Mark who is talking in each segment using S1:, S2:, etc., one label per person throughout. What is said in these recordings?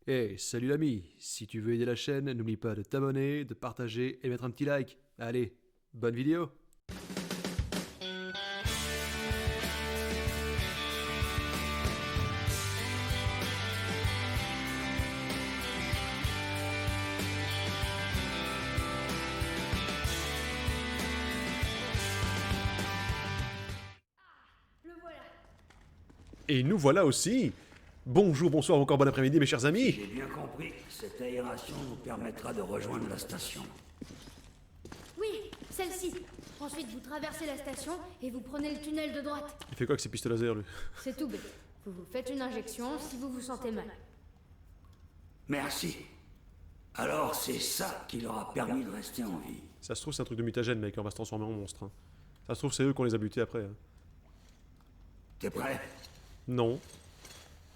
S1: Hey, salut l'ami, si tu veux aider la chaîne, n'oublie pas de t'abonner, de partager et mettre un petit like. Allez, bonne vidéo.
S2: Le voilà.
S1: Et nous voilà aussi. Bonjour, bonsoir, encore bon après-midi mes chers
S3: Si
S1: amis.
S3: j'ai bien compris, cette aération nous permettra de rejoindre la station.
S2: Oui, celle-ci. Ensuite, vous traversez la station et vous prenez le tunnel de droite.
S1: Il fait quoi avec ses pistes laser lui?
S2: C'est tout bête. Vous vous faites une injection si vous vous sentez mal.
S3: Merci. Alors c'est ça qui leur a permis de rester en vie.
S1: Ça se trouve c'est un truc de mutagène mec, on va se transformer en monstre. Hein. Ça se trouve c'est eux qu'on les a butés après. Hein.
S3: T'es prêt?
S1: Non.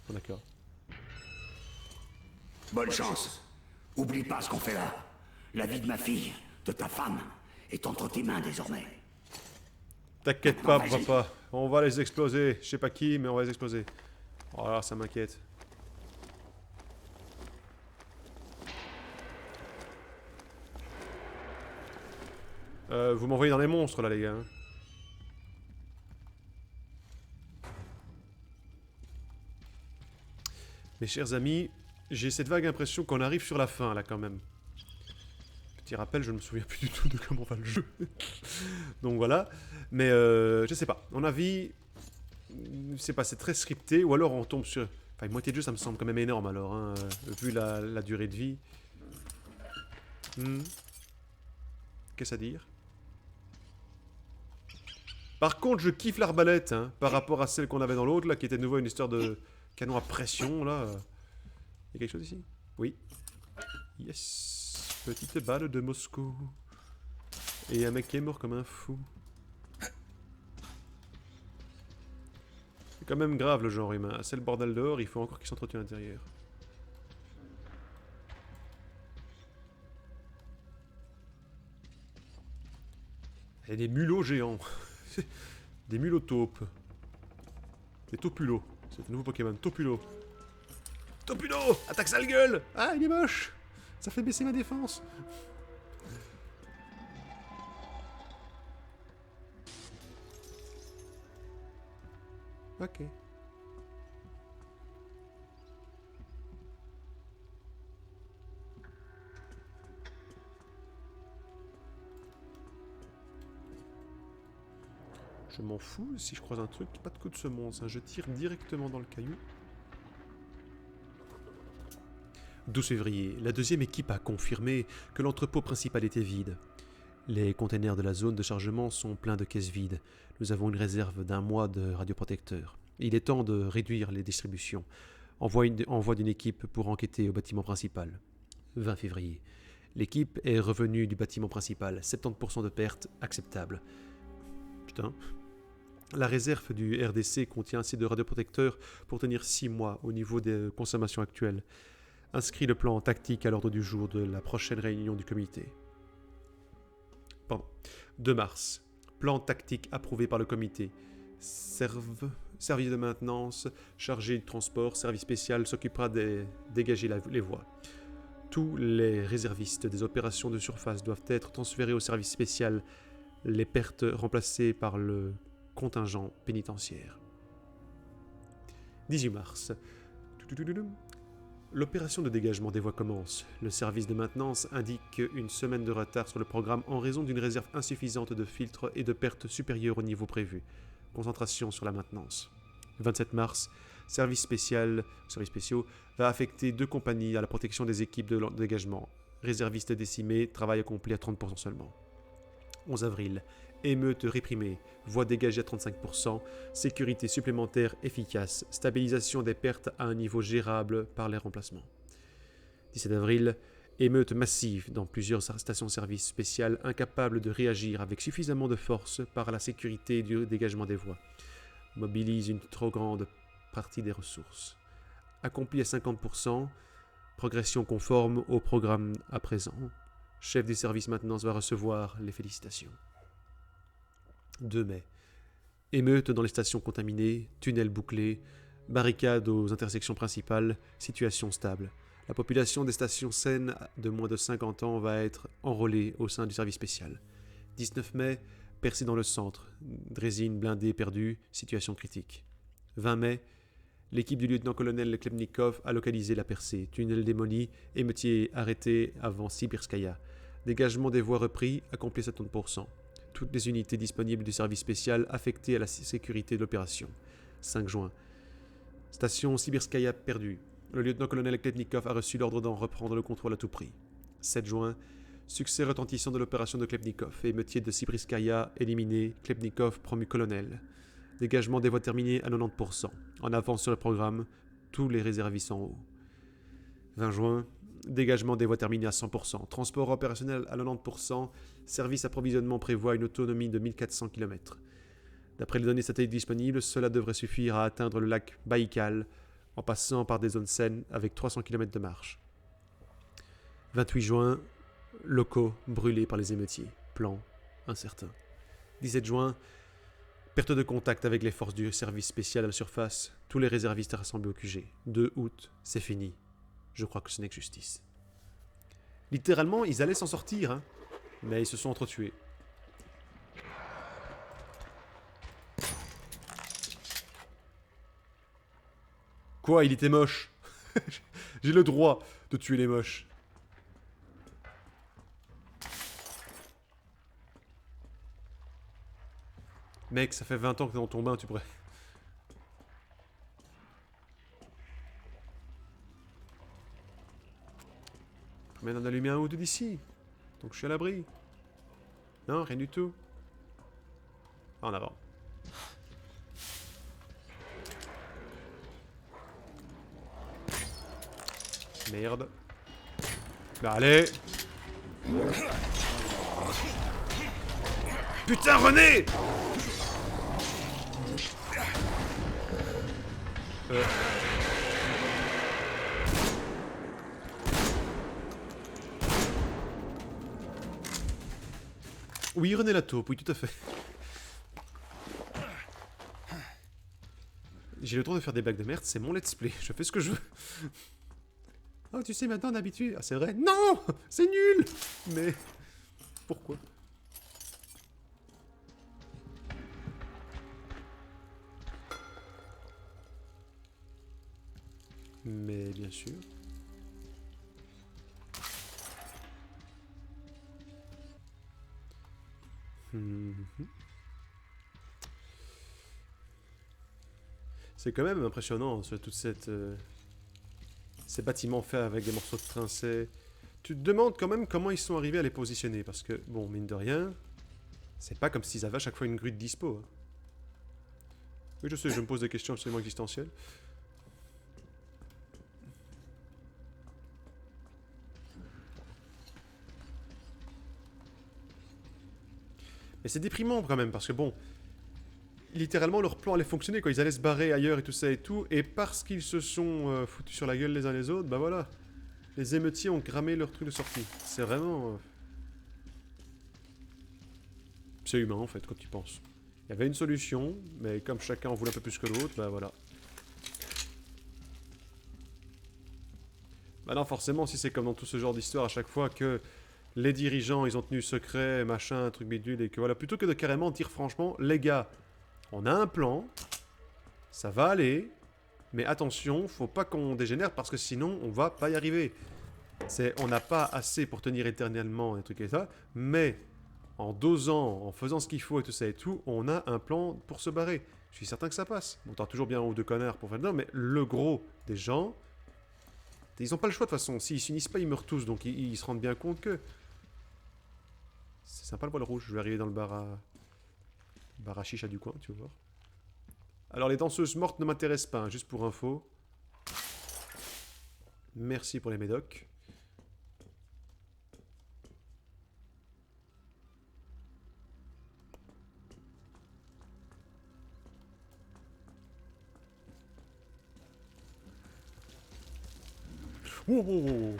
S1: Oh, d'accord.
S3: Bonne chance. Oublie pas ce qu'on fait là. La vie de ma fille, de ta femme, est entre tes mains désormais.
S1: T'inquiète pas
S3: Vas-y.
S1: papa, on va les exploser. Je sais pas qui mais on va les exploser. Oh là ça m'inquiète. Vous m'envoyez dans les monstres là les gars. Hein. Mes chers amis, j'ai cette vague impression qu'on arrive sur la fin là quand même. Petit rappel, je ne me souviens plus du tout de comment va le jeu. Donc voilà. Mais je sais pas. On a vu, c'est pas, c'est très scripté ou alors on tombe sur... Enfin, une moitié de jeu ça me semble quand même énorme alors, hein, vu la durée de vie. Qu'est-ce à dire? Par contre, je kiffe l'arbalète, hein, par rapport à celle qu'on avait dans l'autre, là, qui était de nouveau une histoire de canon à pression, là. Il y a quelque chose ici? Oui. Yes. Petite balle de Moscou. Et un mec qui est mort comme un fou. C'est quand même grave le genre humain. C'est le bordel dehors, il faut encore qu'il s'entretue à l'intérieur. Il y a des mulots géants. Des mulotaupes. Des topulos. C'est un nouveau Pokémon. Topulo. Topulo! Attaque sale gueule! Ah, il est moche! Ça fait baisser ma défense. Ok. Je m'en fous si je croise un truc, pas de coup de semonce, hein. Je tire directement dans le caillou. 12 février, la deuxième équipe a confirmé que l'entrepôt principal était vide. Les containers de la zone de chargement sont pleins de caisses vides. Nous avons une réserve d'un mois de radioprotecteurs. Il est temps de réduire les distributions. Envoi d'une équipe pour enquêter au bâtiment principal. 20 février. L'équipe est revenue du bâtiment principal. 70% de pertes acceptables. Putain. La réserve du RDC contient assez de radioprotecteurs pour tenir 6 mois au niveau des consommations actuelles. Inscrit le plan tactique à l'ordre du jour de la prochaine réunion du comité. Pardon. 2 mars. Plan tactique approuvé par le comité. Service de maintenance, chargé du transport, service spécial s'occupera de dégager les voies. Tous les réservistes des opérations de surface doivent être transférés au service spécial, les pertes remplacées par le contingent pénitentiaire. 18 mars. L'opération de dégagement des voies commence. Le service de maintenance indique une semaine de retard sur le programme en raison d'une réserve insuffisante de filtres et de pertes supérieures au niveau prévu. Concentration sur la maintenance. 27 mars, service spéciaux va affecter 2 compagnies à la protection des équipes de dégagement. Réservistes décimés, travail accompli à 30% seulement. 11 avril, émeute réprimée, voie dégagée à 35%, sécurité supplémentaire efficace, stabilisation des pertes à un niveau gérable par les remplacements. 17 avril, émeute massive dans plusieurs stations-service spéciales incapables de réagir avec suffisamment de force par la sécurité du dégagement des voies. Mobilise une trop grande partie des ressources. Accompli à 50%, progression conforme au programme à présent. Chef du service maintenance va recevoir les félicitations. 2 mai. Émeute dans les stations contaminées, tunnels bouclés, barricades aux intersections principales, situation stable. La population des stations saines de moins de 50 ans va être enrôlée au sein du service spécial. 19 mai, percée dans le centre. Drésine blindée perdue, situation critique. 20 mai, l'équipe du lieutenant-colonel Klebnikov a localisé la percée. Tunnel démoli, émeutier arrêté avant Sibirskaya. Dégagement des voies repris, accompli 70%. Toutes les unités disponibles du service spécial affectées à la sécurité de l'opération. 5 juin. Station Sibirskaya perdue. Le lieutenant-colonel Klebnikov a reçu l'ordre d'en reprendre le contrôle à tout prix. 7 juin. Succès retentissant de l'opération de Klebnikov. Émeutier de Sibirskaya éliminé. Klebnikov promu colonel. Dégagement des voies terminées à 90%. En avance sur le programme. Tous les réservistes en haut. 20 juin. Dégagement des voies terminées à 100%. Transport opérationnel à 90%. Service approvisionnement prévoit une autonomie de 1400 km. D'après les données satellites disponibles, cela devrait suffire à atteindre le lac Baïkal en passant par des zones saines avec 300 km de marche. 28 juin, locaux brûlés par les émeutiers. Plan incertain. 17 juin, perte de contact avec les forces du service spécial à la surface. Tous les réservistes rassemblés au QG. 2 août, c'est fini. Je crois que ce n'est que justice. Littéralement, ils allaient s'en sortir, hein, mais ils se sont entretués. Quoi, il était moche? J'ai le droit de tuer les moches. Mec, ça fait 20 ans que t'es dans ton bain, tu pourrais... Mais d'en allumer un ou deux d'ici. Donc je suis à l'abri. Non, rien du tout. En avant. Merde. Bah allez. Putain, René! Oui, René la taupe, oui, tout à fait. J'ai le droit de faire des blagues de merde, c'est mon let's play, je fais ce que je veux. Oh, tu sais, maintenant on est habitué. Ah, c'est vrai. Non! C'est nul! Mais... pourquoi? Mais bien sûr... C'est quand même impressionnant, toute cette... ces bâtiments faits avec des morceaux de trincé. Tu te demandes quand même comment ils sont arrivés à les positionner, parce que, bon, mine de rien, c'est pas comme s'ils avaient à chaque fois une grue de dispo. Hein. Oui, je sais, je me pose des questions absolument existentielles. Mais c'est déprimant quand même, parce que bon... littéralement, leur plan allait fonctionner, quoi. Ils allaient se barrer ailleurs et tout ça et tout. Et parce qu'ils se sont foutus sur la gueule les uns les autres, bah voilà. Les émeutiers ont cramé leur truc de sortie. C'est vraiment... c'est humain, en fait, quand tu y penses. Il y avait une solution, mais comme chacun en voulait un peu plus que l'autre, bah voilà. Bah non, forcément, si c'est comme dans tout ce genre d'histoire, à chaque fois que les dirigeants, ils ont tenu secret, machin, truc bidule, et que voilà, plutôt que de carrément dire franchement, les gars... on a un plan, ça va aller, mais attention, faut pas qu'on dégénère parce que sinon on va pas y arriver. On n'a pas assez pour tenir éternellement et trucs et ça, mais en dosant, en faisant ce qu'il faut et tout ça et tout, on a un plan pour se barrer. Je suis certain que ça passe. On t'en toujours bien un ou deux connards pour faire le... non, mais le gros des gens, ils ont pas le choix de toute façon. S'ils s'unissent pas, ils meurent tous, donc ils se rendent bien compte que... c'est sympa le poil rouge, je vais arriver dans le bar à chicha du coin, tu vas voir. Alors les danseuses mortes ne m'intéressent pas, hein, juste pour info. Merci pour les médocs. Oh, oh, oh.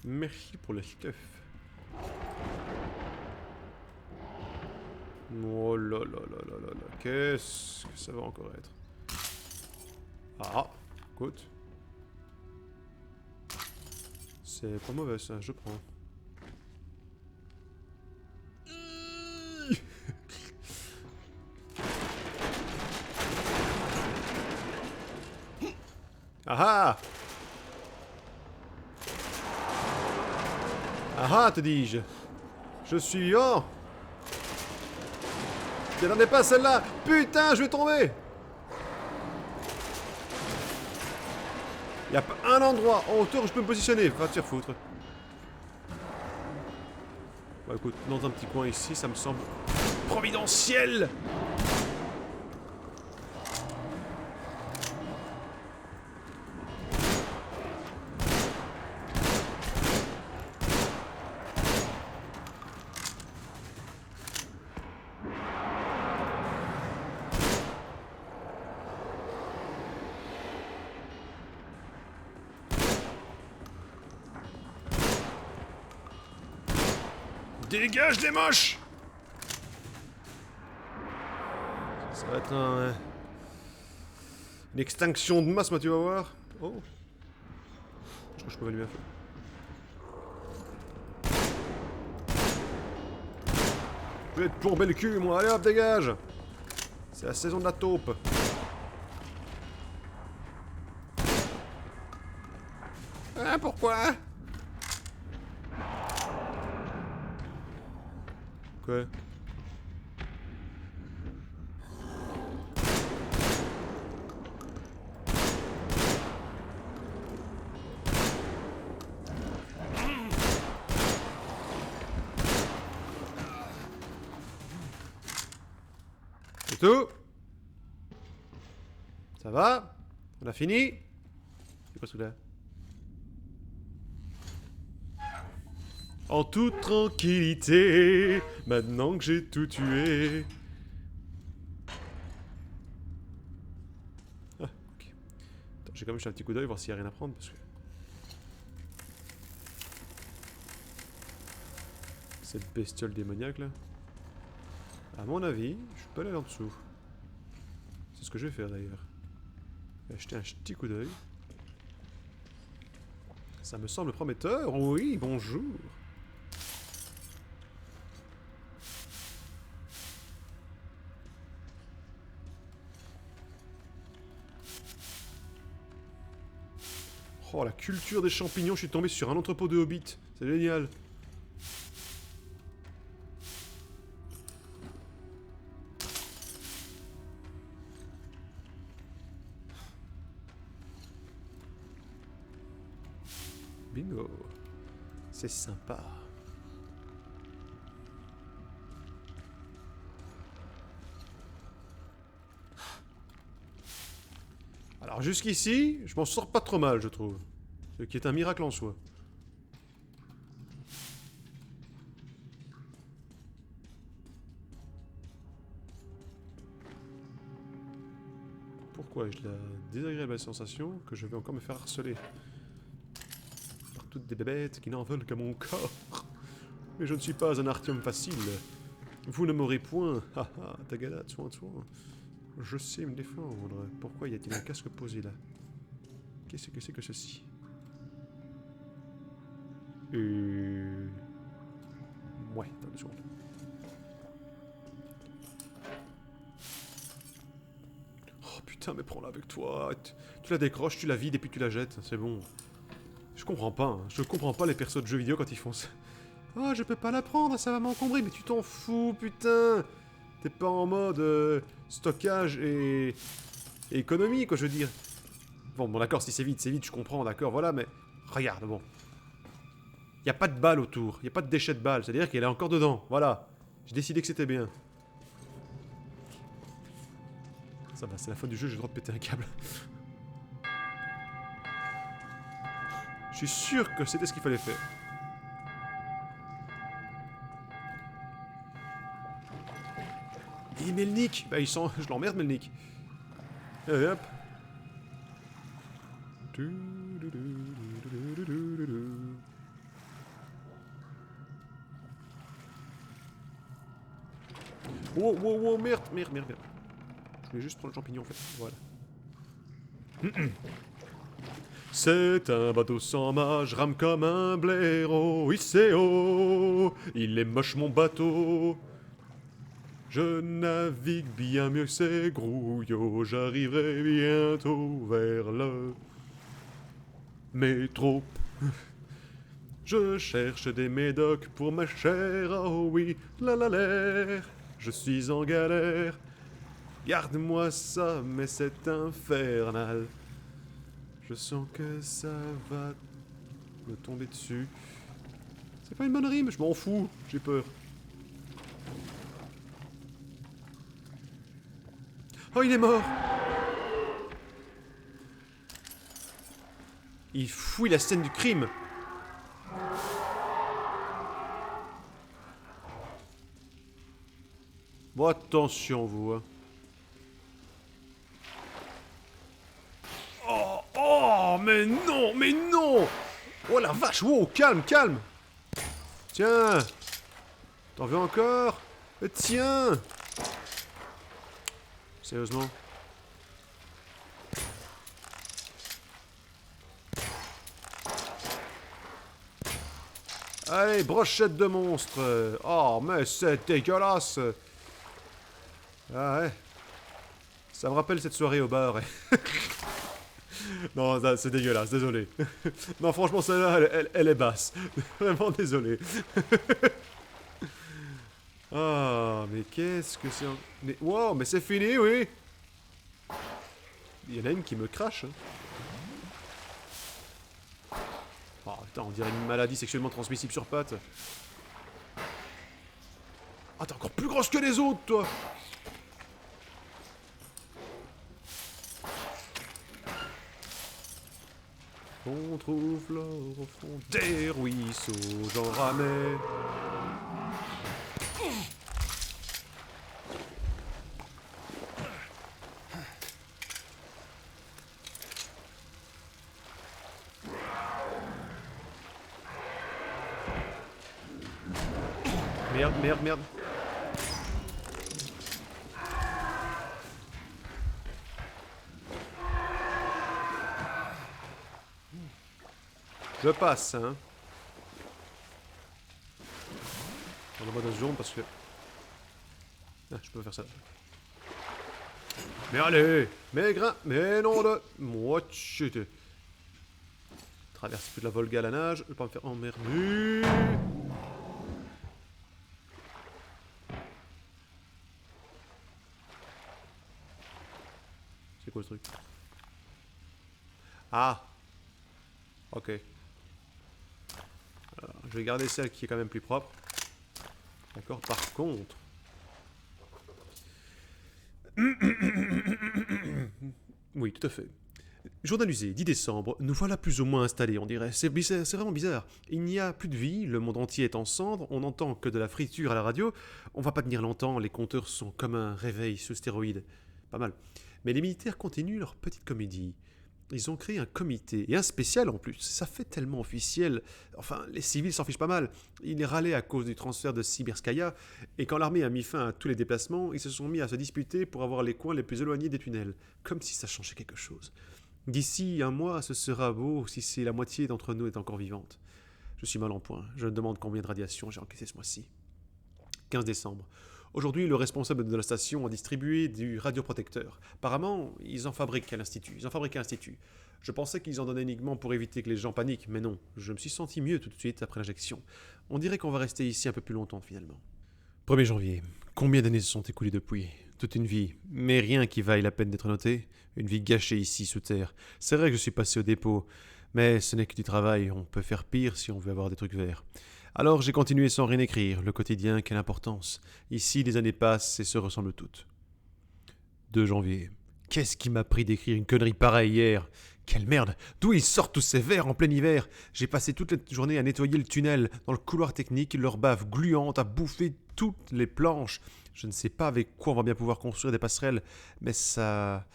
S1: Merci pour le stuff. Oh là là là là là là. Qu'est-ce que ça va encore être? Ah, écoute. C'est pas mauvais ça, je prends. Ah ah! Ah ah, te dis-je. Je suis vivant. Je n'en ai pas celle-là. Putain, je vais tomber. Il n'y a pas un endroit en hauteur où je peux me positionner. Va te faire foutre. Bah écoute, dans un petit coin ici, ça me semble providentiel. Dégage des moches! Ça va être une extinction de masse, moi, tu vas voir. Oh. Je crois que je peux allumer un feu. Je vais te plomber le cul, moi. Allez hop, dégage! C'est la saison de la taupe. Ah, pourquoi? Quoi? C'est tout? Ça va? On a fini? C'est quoi ce truc-là? En toute tranquillité, maintenant que j'ai tout tué. Ah, ok. Attends, j'ai quand même jeté un petit coup d'œil, voir s'il y a rien à prendre, parce que... Cette bestiole démoniaque, là. À mon avis, je peux aller en dessous. C'est ce que je vais faire, d'ailleurs. Je vais jeter un petit coup d'œil. Ça me semble prometteur. Oui, bonjour. Oh, la culture des champignons, je suis tombé sur un entrepôt de hobbits. C'est génial. Bingo. C'est sympa. Alors jusqu'ici, je m'en sors pas trop mal, je trouve. Ce qui est un miracle en soi. Pourquoi ai-je la désagréable sensation que je vais encore me faire harceler par toutes des bébêtes qui n'en veulent qu'à mon corps? Mais je ne suis pas un artium facile. Vous ne m'aurez point. Haha, Tagada, soin de soin. Je sais me défendre. Pourquoi y a-t-il un casque posé là? Qu'est-ce que c'est que ceci? Ouais, attends une seconde. Oh putain, mais prends-la avec toi. Tu la décroches, tu la vides et puis tu la jettes. C'est bon. Je comprends pas. Hein. Je comprends pas les persos de jeux vidéo quand ils font ça. Oh, je peux pas la prendre, ça va m'encombrer. Mais tu t'en fous, putain. T'es pas en mode stockage et économie, quoi, je veux dire. Bon, d'accord, si c'est vide, je comprends, d'accord, voilà, mais... Regarde, bon. Y a pas de balles autour, y a pas de déchets de balles, c'est-à-dire qu'elle est encore dedans, voilà. J'ai décidé que c'était bien. Ça va, c'est la fin du jeu, j'ai le droit de péter un câble. Je suis sûr que c'était ce qu'il fallait faire. Et Melnik, bah il sent... Je l'emmerde, Melnik. Allez, hop. Oh, oh, oh, merde. Je voulais juste prendre le champignon en fait. Voilà. C'est un bateau sans mât, je rame comme un blaireau. Oui, c'est haut, il est moche mon bateau. Je navigue bien mieux que ces grouillots. J'arriverai bientôt vers le métro. Je cherche des médocs pour ma chère. Oh oui, l'air. Je suis en galère. Garde-moi ça, mais c'est infernal. Je sens que ça va me tomber dessus. C'est pas une bonne rime, je m'en fous, j'ai peur. Oh, il est mort! Il fouille la scène du crime. Bon, attention, vous, hein. Oh, mais non, mais non! Oh la vache, wow, calme. Tiens! T'en veux encore? Tiens! Sérieusement? Allez, brochette de monstre! Oh, mais c'est dégueulasse! Ah ouais. Ça me rappelle cette soirée au bar. Non, c'est dégueulasse, désolé. Non, franchement, celle-là, elle est basse. Vraiment désolé. Ah, mais qu'est-ce que c'est... Mais, wow, mais c'est fini, oui. Il y en a une qui me crache. Hein. Oh, putain, on dirait une maladie sexuellement transmissible sur pattes. Ah, t'es encore plus grosse que les autres, toi. On trouve l'or au fond des ruisseaux, j'en ramène. Merde. Je passe, hein. Dans le mode zone parce que... Ah, je peux faire ça. Mais allez! Mais grain! Mais non de... Moi, chut! Traverse plus de la Volga à la nage, je vais pas me faire emmerder. C'est quoi le truc? Ah! Ok. Alors, je vais garder celle qui est quand même plus propre. D'accord, par contre... Oui, tout à fait. Journal usé, 10 décembre, nous voilà plus ou moins installés, on dirait. C'est vraiment bizarre. Il n'y a plus de vie, le monde entier est en cendres, on n'entend que de la friture à la radio. On va pas tenir longtemps, les compteurs sont comme un réveil sous stéroïdes. Pas mal. Mais les militaires continuent leur petite comédie. Ils ont créé un comité, et un spécial en plus. Ça fait tellement officiel. Enfin, les civils s'en fichent pas mal. Ils râlaient à cause du transfert de Sibirskaya, et quand l'armée a mis fin à tous les déplacements, ils se sont mis à se disputer pour avoir les coins les plus éloignés des tunnels. Comme si ça changeait quelque chose. D'ici un mois, ce sera beau si la moitié d'entre nous est encore vivante. Je suis mal en point. Je me demande combien de radiations j'ai encaissé ce mois-ci. 15 décembre. Aujourd'hui, le responsable de la station a distribué du radioprotecteur. Apparemment, ils en fabriquent à l'Institut. Je pensais qu'ils en donnaient uniquement pour éviter que les gens paniquent, mais non. Je me suis senti mieux tout de suite après l'injection. On dirait qu'on va rester ici un peu plus longtemps, finalement. 1er janvier. Combien d'années se sont écoulées depuis? Toute une vie. Mais rien qui vaille la peine d'être noté. Une vie gâchée ici, sous terre. C'est vrai que je suis passé au dépôt. Mais ce n'est que du travail. On peut faire pire si on veut avoir des trucs verts. Alors j'ai continué sans rien écrire. Le quotidien, quelle importance. Ici, les années passent et se ressemblent toutes. 2 janvier. Qu'est-ce qui m'a pris d'écrire une connerie pareille hier? Quelle merde! D'où ils sortent tous ces vers en plein hiver? J'ai passé toute la journée à nettoyer le tunnel, dans le couloir technique, leur bave gluante a bouffé toutes les planches. Je ne sais pas avec quoi on va bien pouvoir construire des passerelles, mais ça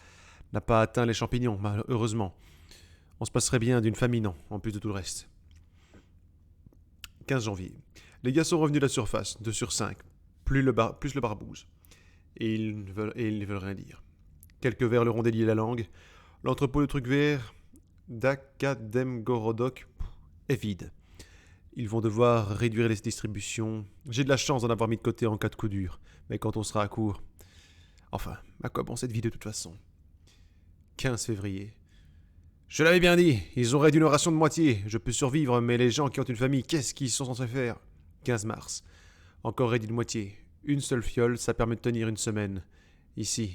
S1: n'a pas atteint les champignons, heureusement. On se passerait bien d'une famine, en plus de tout le reste. 15 janvier. Les gars sont revenus à la surface, 2 sur 5, plus le barbouze. et ils ne veulent rien dire. Quelques vers leur ont délié la langue. L'entrepôt de trucs verts d'Akademgorodok est vide. Ils vont devoir réduire les distributions. J'ai de la chance d'en avoir mis de côté en cas de coup dur, mais quand on sera à court... Enfin, à quoi bon cette vie de toute façon? 15 février. Je l'avais bien dit, ils ont réduit nos rations de moitié. Je peux survivre, mais les gens qui ont une famille, qu'est-ce qu'ils sont censés faire? 15 mars. Encore réduit de moitié. Une seule fiole, ça permet de tenir une semaine. Ici.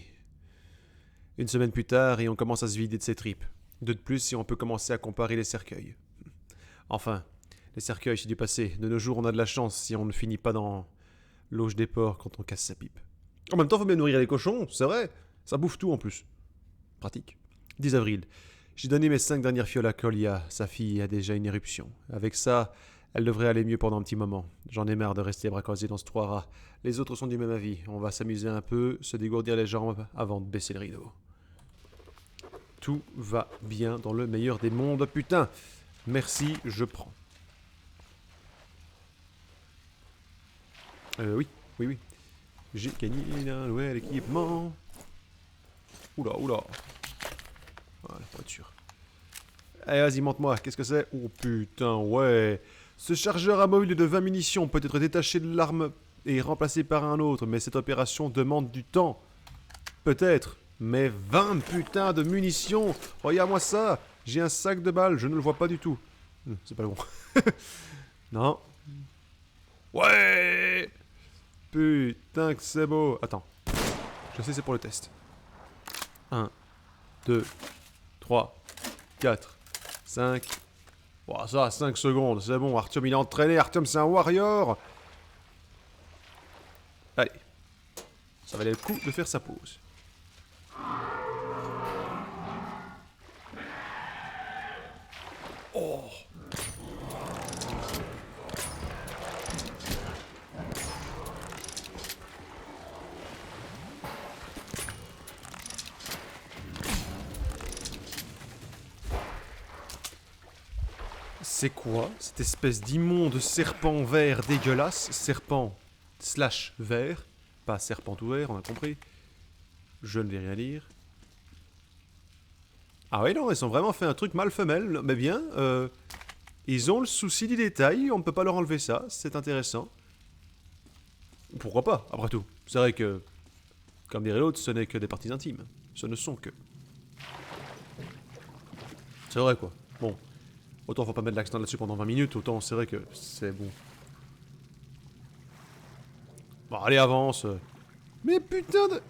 S1: Une semaine plus tard, et on commence à se vider de ses tripes. De plus, si on peut commencer à comparer les cercueils. Enfin, les cercueils, c'est du passé. De nos jours, on a de la chance si on ne finit pas dans l'auge des porcs quand on casse sa pipe. En même temps, faut bien nourrir les cochons, c'est vrai. Ça bouffe tout en plus. Pratique. 10 avril. J'ai donné mes 5 dernières fioles à Kolia. Sa fille a déjà une éruption. Avec ça, elle devrait aller mieux pendant un petit moment. J'en ai marre de rester bracosé dans ce trou à rats. Les autres sont du même avis. On va s'amuser un peu, se dégourdir les jambes avant de baisser le rideau. Tout va bien dans le meilleur des mondes, putain. Merci, je prends. Oui. J'ai gagné un nouvel équipement. Oula. Voilà, pour être sûr. Allez, vas-y, montre-moi, qu'est-ce que c'est? Oh putain, ouais. Ce chargeur amovible de 20 munitions peut être détaché de l'arme et remplacé par un autre, mais cette opération demande du temps. Peut-être, mais 20 putains de munitions. Regarde-moi ça. J'ai un sac de balles, je ne le vois pas du tout. C'est pas bon. Non. Ouais. Putain que c'est beau. Attends. Je sais, c'est pour le test. 1, 2, 3, 4, 5. Oh, ça, 5 secondes, c'est bon. Artyom, il est entraîné. Artyom, c'est un warrior. Allez. Ça valait le coup de faire sa pause. Oh. C'est quoi cette espèce d'immonde serpent vert dégueulasse? Serpent / vert. Pas serpent ouvert, on a compris. Je ne vais rien lire. Ah oui, non, ils ont vraiment fait un truc mâle femelle. Mais bien, ils ont le souci du détail, on ne peut pas leur enlever ça, c'est intéressant. Pourquoi pas, après tout. C'est vrai que, comme dirait l'autre, ce n'est que des parties intimes. Ce ne sont que... C'est vrai quoi. Bon. Autant faut pas mettre l'accent là-dessus pendant 20 minutes, autant c'est vrai que c'est bon. Bon, allez, avance. Mais putain de...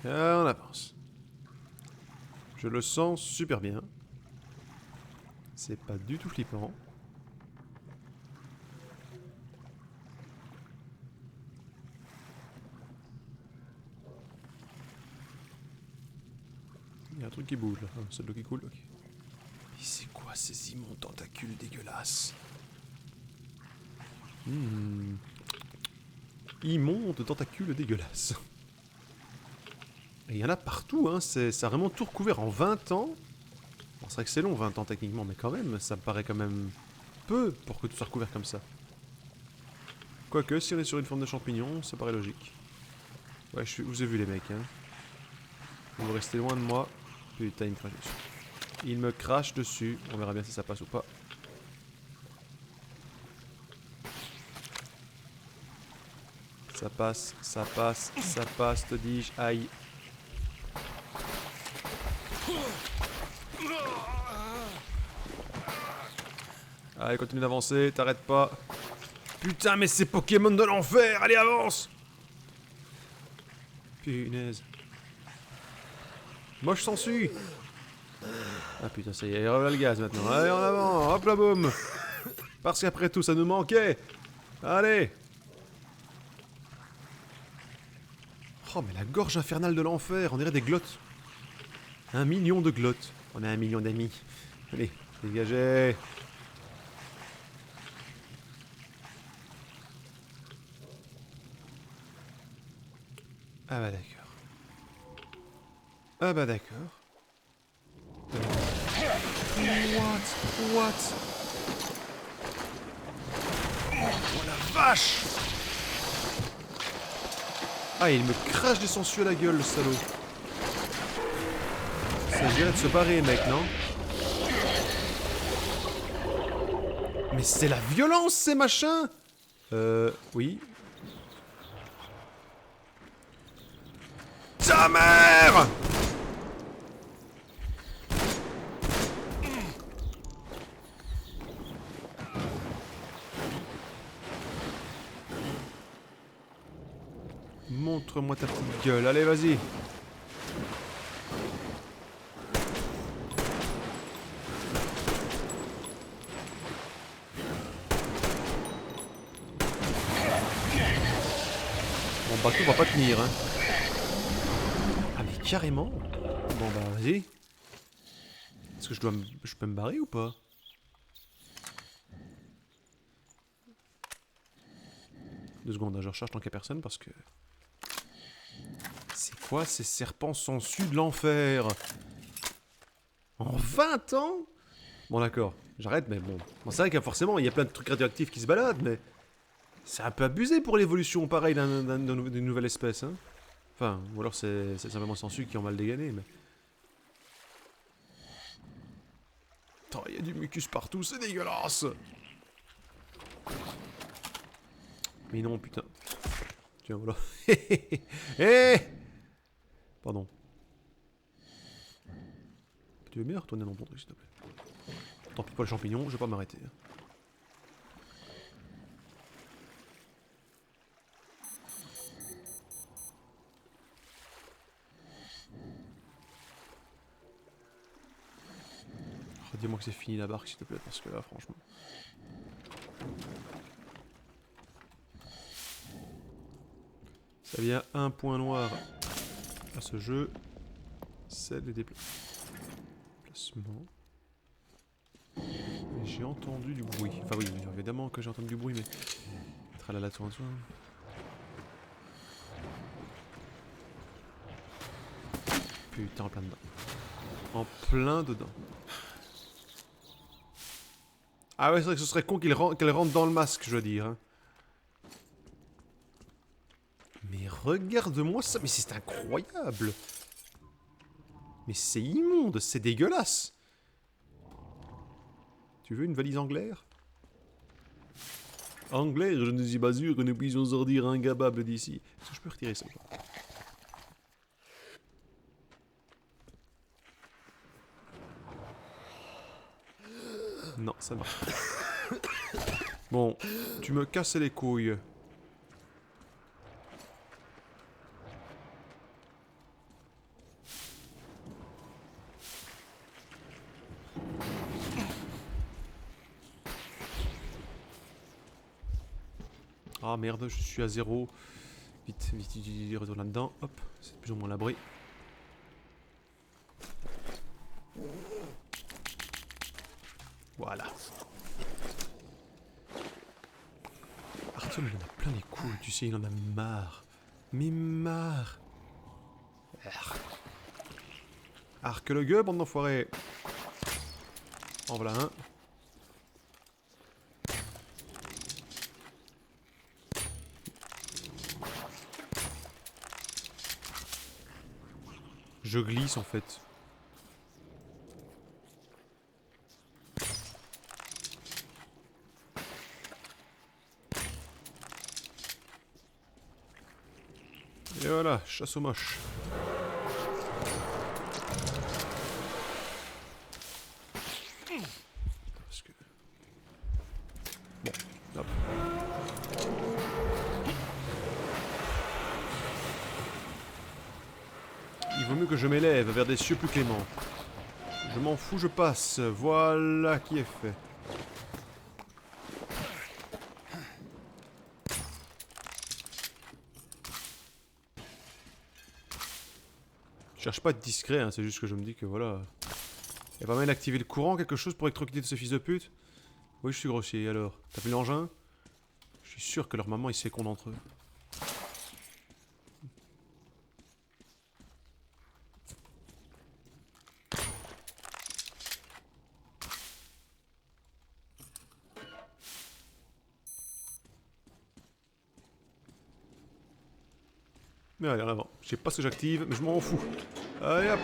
S1: Ah, on avance. Je le sens super bien. C'est pas du tout flippant. Il y a un truc qui bouge là. C'est de l'eau qui coule, ok. Mais c'est quoi ces immondes tentacules dégueulasses? Immondes tentacules dégueulasses. Et il y en a partout, hein. Ça a vraiment tout recouvert en 20 ans. Bon, c'est vrai que c'est long, 20 ans techniquement, mais quand même, ça me paraît quand même peu pour que tout soit recouvert comme ça. Quoique, si on est sur une forme de champignon, ça paraît logique. Ouais, je vous ai vu les mecs, hein. Vous restez loin de moi. Putain, il me crache dessus. Il me crache dessus. On verra bien si ça passe ou pas. Ça passe, te dis-je. Aïe. Allez, continue d'avancer, t'arrêtes pas. Putain, mais c'est Pokémon de l'enfer. Allez, avance. Punaise. Moi je s'en suis. Ah putain, ça y est, il revient le gaz maintenant. Allez, en avant, hop là, boum. Parce qu'après tout, ça nous manquait. Allez. Oh, mais la gorge infernale de l'enfer, on dirait des glottes. 1 million de glottes. On a 1 million d'amis. Allez, dégagez. Ah bah d'accord. Ah bah d'accord. What? Oh la vache! Ah, il me crache des sangsues à la gueule, le salaud. Ça dirait de se barrer, mec, non? Mais c'est la violence, ces machins! Oui. Ta mère! Montre-moi ta petite gueule, allez, vas-y. Mon bateau va pas tenir, hein. Ah mais carrément. Bon bah vas-y. Est-ce que je peux me barrer ou pas? Deux secondes, hein, je recharge tant qu'il y a personne parce que... C'est quoi ces serpents sangsues de l'enfer? En 20 ans? Bon d'accord, j'arrête mais bon. Bon c'est vrai que forcément il y a plein de trucs radioactifs qui se baladent mais... C'est un peu abusé pour l'évolution pareil d'une nouvelle espèce, hein. Enfin, ou alors c'est simplement sangsues qui ont mal dégainé, mais... Attends, il y a du mucus partout, c'est dégueulasse! Mais non, putain. Tiens, voilà. Hé! Pardon. Tu veux bien retourner dans ton truc, s'il te plaît? Tant pis pour les champignons, je vais pas m'arrêter. Dis-moi que c'est fini la barque, s'il te plaît, parce que là, franchement... Ça vient un point noir à ce jeu, c'est le déplacement. J'ai entendu du bruit. Enfin oui, évidemment que j'ai entendu du bruit, mais... Tralala tout en dessous. Putain, en plein dedans. En plein dedans. Ah ouais, c'est vrai que ce serait con qu'elle rentre dans le masque, je veux dire. Hein. Mais regarde-moi ça, mais c'est incroyable. Mais c'est immonde, c'est dégueulasse. Tu veux une valise anglaire? Anglaire, je ne suis pas sûr que nous puissions sortir un gabable d'ici. Est-ce que je peux retirer ça? Non, ça marche pas. Bon, tu me casses les couilles. Ah merde, je suis à 0. Vite, vite, retourne là-dedans. Hop, c'est plus ou moins l'abri. Voilà. Arthur, il en a plein les couilles, tu sais, il en a marre. Mais marre. Arc le gueux, bande d'enfoirés. En voilà un. Je glisse en fait. Et voilà, chasse aux moches. Parce que... Bon, hop. Il vaut mieux que je m'élève vers des cieux plus cléments. Je m'en fous, je passe. Voilà qui est fait. Je cherche pas à être discret, hein, c'est juste que je me dis que voilà... Il y a pas moyen d'activer le courant, quelque chose pour électrocuter de ce fils de pute? Oui, je suis grossier, alors. T'as vu l'engin? Je suis sûr que leur maman, ils se fécondent entre eux. Allez, en avant. Je sais pas ce que j'active, mais je m'en fous. Allez hop.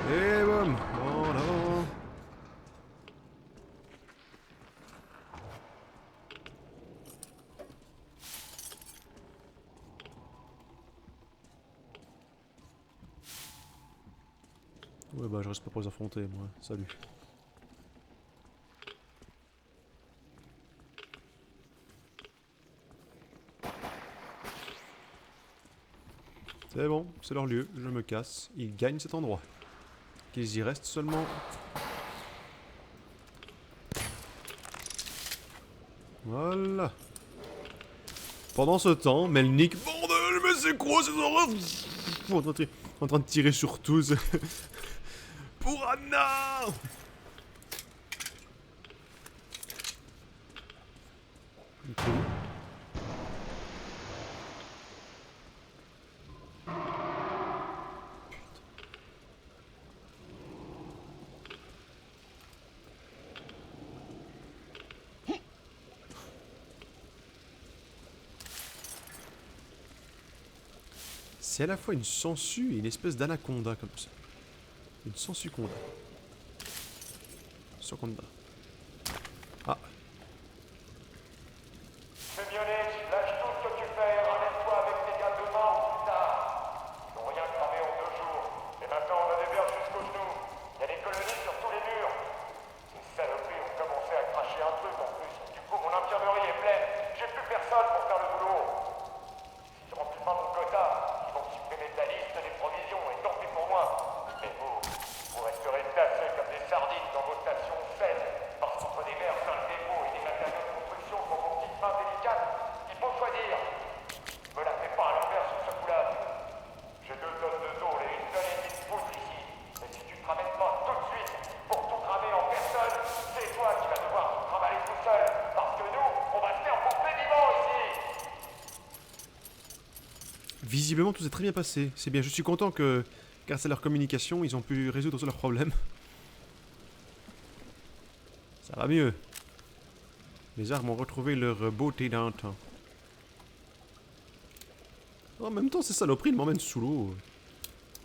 S1: Et boum. En avant. Ouais bah je reste pas pour les affronter moi. Salut. C'est bon, c'est leur lieu, je me casse. Ils gagnent cet endroit. Qu'ils y restent seulement. Voilà. Pendant ce temps, Melnik... Bordel, mais c'est quoi ces horreurs? En train de tirer sur tous. Pour Anna. Okay. C'est à la fois une sangsue et une espèce d'anaconda comme ça. Une sangsuconda. Soconda. Ah.
S4: C'est Violet, lâche tout ce que tu fais, ramène-toi avec tes gars demain ou plus tard. Ils n'ont rien cramé en 2 jours. Et maintenant on a des verres jusqu'aux genoux. Il y a des colonies sur tous les murs. Les saloperies ont commencé à cracher un truc en plus. Du coup mon infirmerie est pleine. J'ai plus personne pour faire le boulot. Si je remplis pas mon quota, ils vont supprimer de la liste des provisions et tant pis pour moi. Mais vous resterez tassés comme des sardines dans vos stations saines. Parce qu'entre des mers plein de défauts et des matériaux de construction pour vos petites mains délicates, il faut choisir. Me la fais pas à l'envers sur ce coup-là. J'ai 2 tonnes de tôle et 1 tonne et demie de poutre ici. Mais si tu te ramènes pas tout de suite pour tout cramer en personne, c'est toi qui vas devoir tout trimballer tout seul. Parce que nous, on va se faire bouffer vivant ici.
S1: Visiblement tout s'est très bien passé. C'est bien, je suis content que, grâce à leur communication, ils ont pu résoudre tous leurs problèmes. Ça va mieux. Les armes ont retrouvé leur beauté d'antan. En même temps, ces saloperies m'emmènent sous l'eau.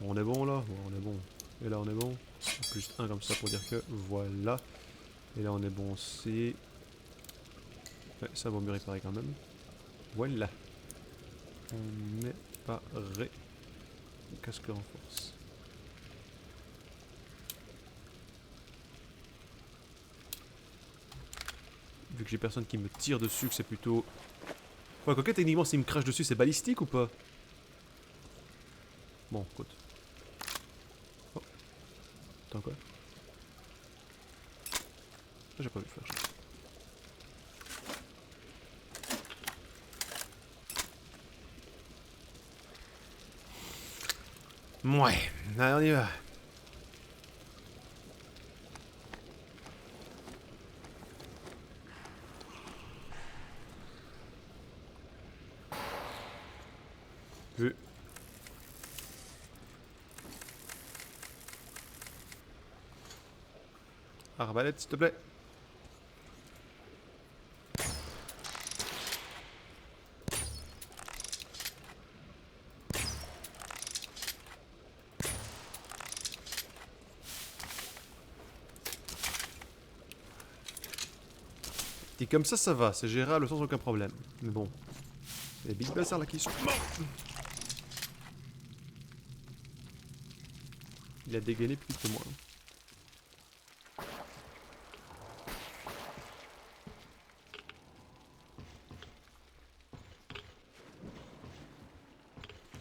S1: On est bon là? Ouais, on est bon. Et là on est bon. Plus 1 comme ça pour dire que voilà. Et là on est bon aussi. Ouais, ça vaut mieux réparer quand même. Voilà. On est paré. Casque renforce. Vu que j'ai personne qui me tire dessus, que c'est plutôt... Ouais, quoi que techniquement, s'il me crache dessus, c'est balistique ou pas? Bon, écoute. Oh. Attends, quoi? Ah, j'ai pas vu le flash. Ouais, allez, on y va. Vu. Arbalète, s'il te plaît. Et comme ça va, c'est gérable sans aucun problème. Mais bon. Les big bazars là qui sont morts. Il a dégainé plus vite que moi.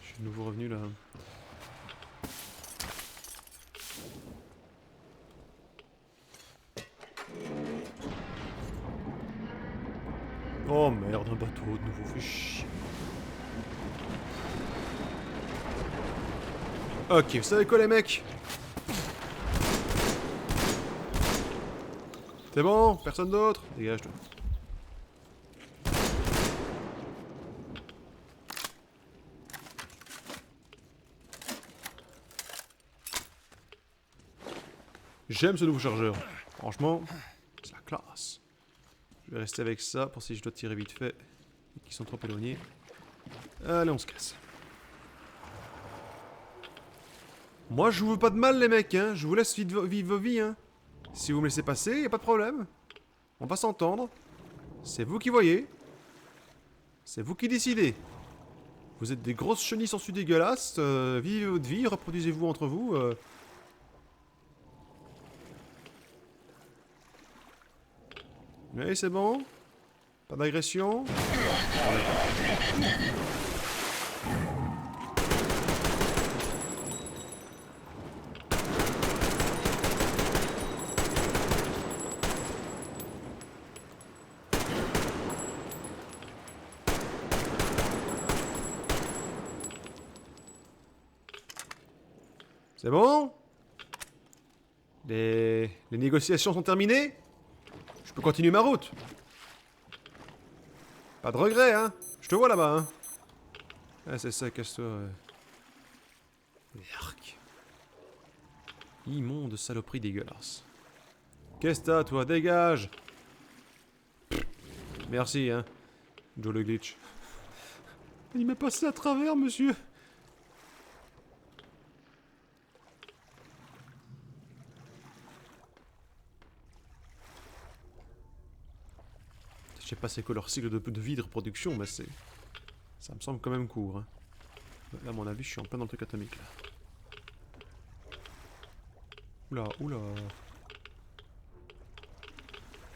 S1: Je suis de nouveau revenu là. Oh merde, un bateau de nouveau, fait chier. Ok, vous savez quoi les mecs? C'est bon? Personne d'autre? Dégage-toi. J'aime ce nouveau chargeur. Franchement, c'est la classe. Je vais rester avec ça pour si je dois tirer vite fait et qu'ils sont trop éloignés. Allez, on se casse. Moi, je vous veux pas de mal, les mecs, hein. Je vous laisse vivre vos vies, hein. Si vous me laissez passer, y a pas de problème. On va s'entendre. C'est vous qui voyez. C'est vous qui décidez. Vous êtes des grosses chenilles sensues dégueulasses. Vivez votre vie, reproduisez-vous entre vous. Oui, c'est bon. Pas d'agression. C'est bon? Les négociations sont terminées? Je peux continuer ma route. Pas de regret, hein? Je te vois là-bas, hein? Ah, c'est ça, casse-toi. Yark. Immonde saloperie dégueulasse. Qu'est-ce que t'as, toi? Dégage! Merci, hein? Joe le glitch. Il m'a passé à travers, monsieur. Je sais pas c'est quoi leur cycle de vie de reproduction, mais c'est... Ça me semble quand même court. Hein. Là, à mon avis, je suis en plein dans le truc atomique, là. Oula, oula.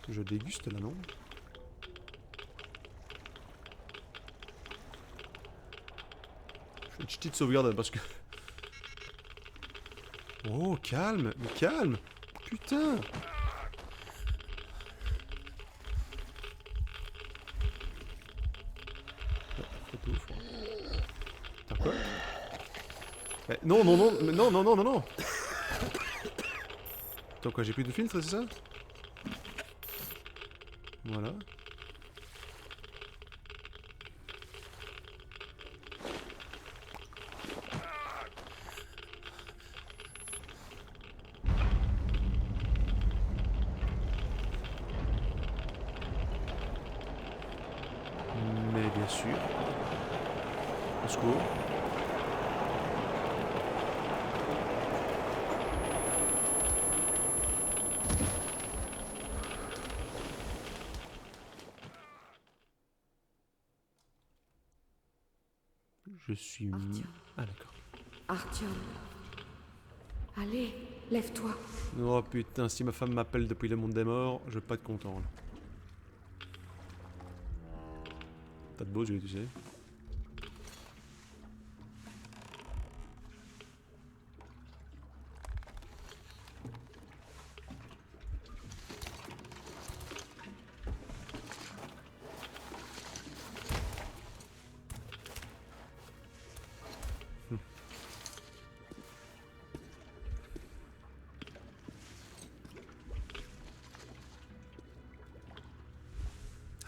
S1: Je déguste, là, non? Je fais une petite sauvegarde, parce que... Oh, calme, mais calme. Putain. T'as quoi? Non, non, non, non, non, non, non, non. Attends quoi, j'ai plus de filtre, c'est ça? Voilà. Mais bien sûr. Au secours. Je suis...
S5: Artyom.
S1: Ah d'accord.
S5: Artyom. Allez, lève-toi.
S1: Oh putain, si ma femme m'appelle depuis le monde des morts, je vais pas être content là. T'as de beaux yeux, tu sais.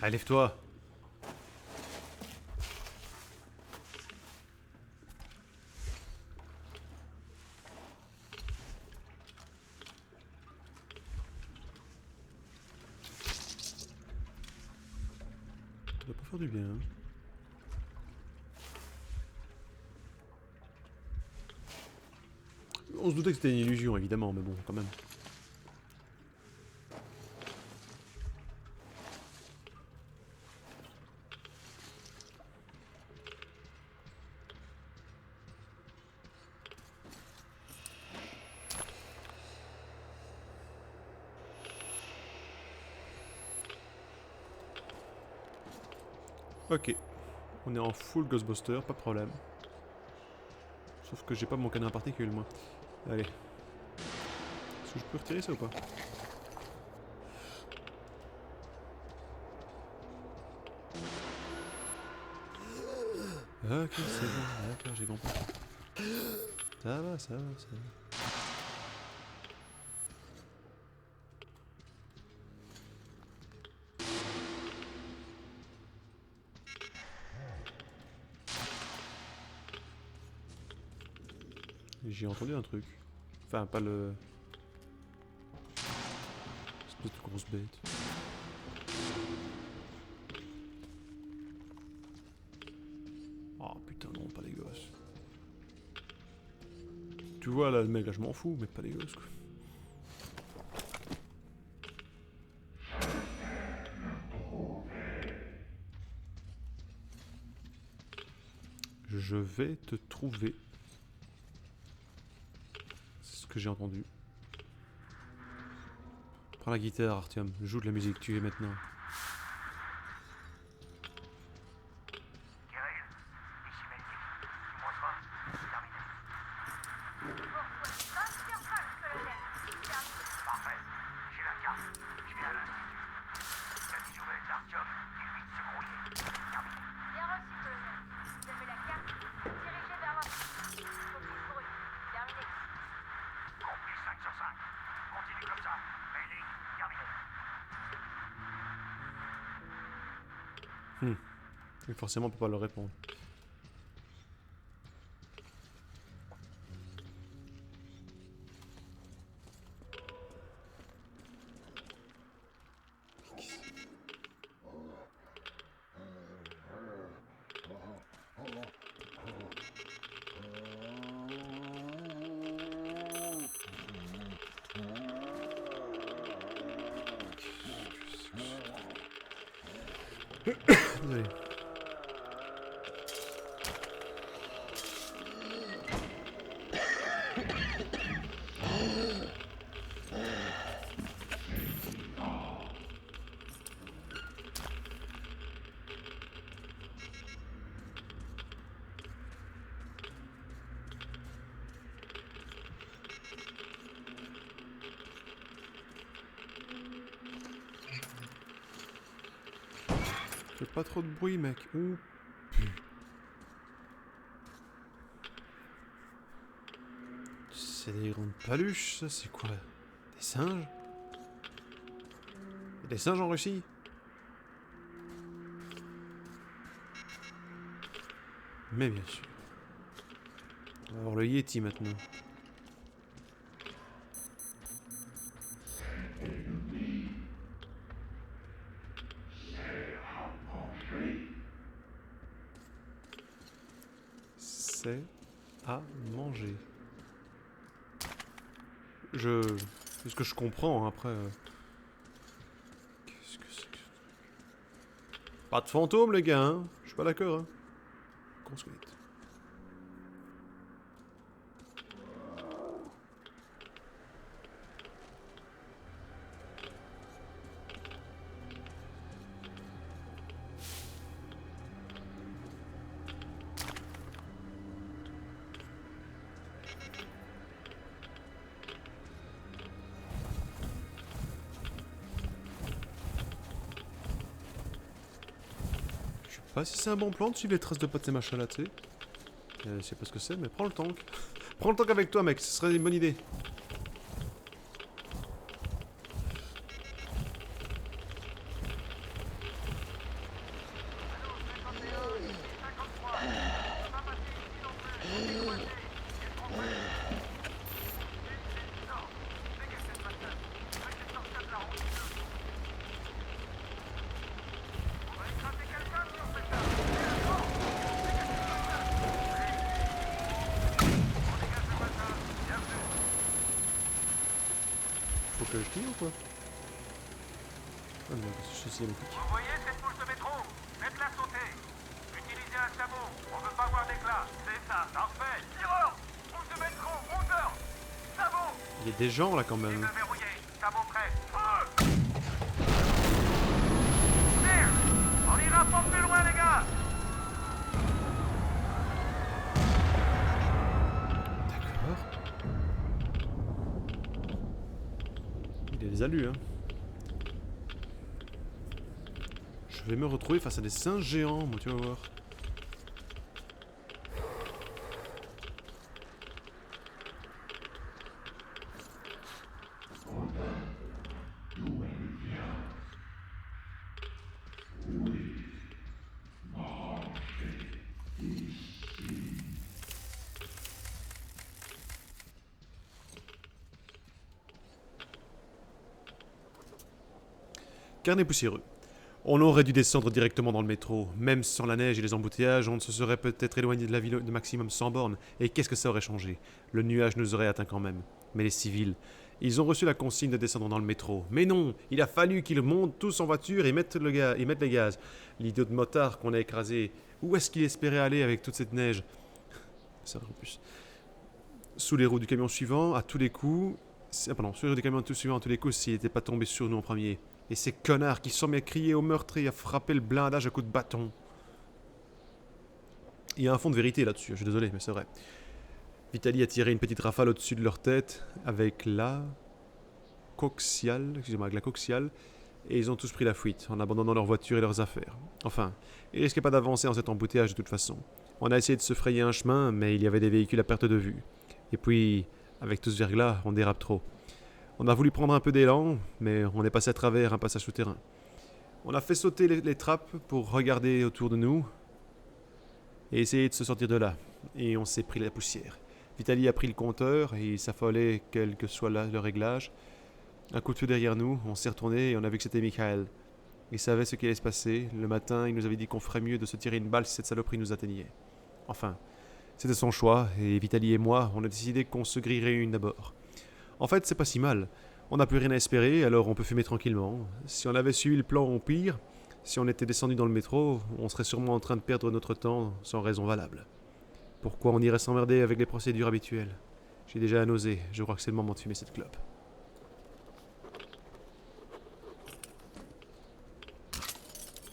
S1: Allez, lève-toi. Ça doit pas faire du bien. Hein. On se doutait que c'était une illusion, évidemment, mais bon, quand même. Ok. On est en full Ghostbuster, pas de problème. Sauf que j'ai pas mon canon à particules, moi. Allez. Est-ce que je peux retirer ça ou pas? Ok, c'est bon. D'accord, j'ai compris. Ça va, ça va, ça va. J'ai entendu un truc. Enfin, pas le... Espèce de grosse bête. Oh putain non, pas les gosses. tu vois là, le mec, là, je m'en fous, mais pas les gosses quoi. Je vais te trouver. C'est ce que j'ai entendu. Prends la guitare, Artyom. Joue de la musique, tu es maintenant.
S4: Kirill, ici Melnik. Tu me reçois? Terminé. Parfait. J'ai la carte. Je vais à l'institut. Il y a des nouvelles d'Artyom et lui de se grouiller. Terminé.
S6: Bien reçu, colonel. Vous avez la carte. Dirigez vers l'institut. Focus brut. Terminé.
S4: Compris 5 sur 5. Continue comme ça. Melnik, terminé.
S1: Et forcément, on peut pas leur répondre. Désolé. Fais pas trop de bruit, mec. Ouh. C'est des grandes paluches, ça, c'est quoi? Des singes? Y a des singes en Russie? Mais bien sûr. On va voir le Yeti maintenant. C'est à manger. C'est ce que je comprends, hein, après... Qu'est-ce que c'est que... Pas de fantôme, les gars, hein. Je suis pas d'accord, hein. Construite. Je sais pas si c'est un bon plan de suivre les traces de pas de ces machins là, tu sais. Je sais pas ce que c'est, mais prends le tank. Prends le tank avec toi, mec, ce serait une bonne idée. Faut que je tire ou quoi? Ah non, c'est cinématique.
S4: Vous voyez cette bouche de métro? Faites-la sauter. Utilisez un sabot. On veut pas voir d'éclat. C'est ça, parfait. Tireur! Bouche de métro, 11h! Sabot!
S1: Il y a des gens là quand même.
S4: Cible verrouillée. Sabot prêt. Feu! Merde! On ira pas plus loin, les gars!
S1: D'accord. Il a des allus, hein. Je vais me retrouver face à des singes géants, moi, tu vas voir. Carnet poussiéreux. On aurait dû descendre directement dans le métro. Même sans la neige et les embouteillages, on se serait peut-être éloigné de la ville de maximum 100 bornes. Et qu'est-ce que ça aurait changé? Le nuage nous aurait atteint quand même. Mais les civils, ils ont reçu la consigne de descendre dans le métro. Mais non, il a fallu qu'ils montent tous en voiture et mettent les gaz. L'idiot de motard qu'on a écrasé, où est-ce qu'il espérait aller avec toute cette neige? C'est vrai en plus. Sous les roues du camion suivant, à tous les coups... pardon, sous les roues du camion suivant à tous les coups s'il n'était pas tombé sur nous en premier. Et ces connards qui sont mis à crier au meurtre et à frapper le blindage à coups de bâton. Il y a un fond de vérité là-dessus, je suis désolé, mais c'est vrai. Vitaly a tiré une petite rafale au-dessus de leur tête avec la coxiale, et ils ont tous pris la fuite en abandonnant leur voiture et leurs affaires. Enfin, ils risquaient pas d'avancer en cet embouteillage de toute façon. On a essayé de se frayer un chemin, mais il y avait des véhicules à perte de vue. Et puis, avec tout ce verglas, on dérape trop. On a voulu prendre un peu d'élan, mais on est passé à travers un passage souterrain. On a fait sauter les trappes pour regarder autour de nous et essayer de se sortir de là. Et on s'est pris la poussière. Vitaly a pris le compteur et il s'affolait quel que soit le réglage. Un coup de feu derrière nous, on s'est retourné et on a vu que c'était Mikhail. Il savait ce qui allait se passer. Le matin, il nous avait dit qu'on ferait mieux de se tirer une balle si cette saloperie nous atteignait. Enfin, c'était son choix et Vitaly et moi, on a décidé qu'on se grillerait une d'abord. En fait, c'est pas si mal. On n'a plus rien à espérer, alors on peut fumer tranquillement. Si on avait suivi le plan au pire, si on était descendu dans le métro, on serait sûrement en train de perdre notre temps sans raison valable. Pourquoi on irait s'emmerder avec les procédures habituelles? J'ai déjà la nausée, je crois que c'est le moment de fumer cette clope.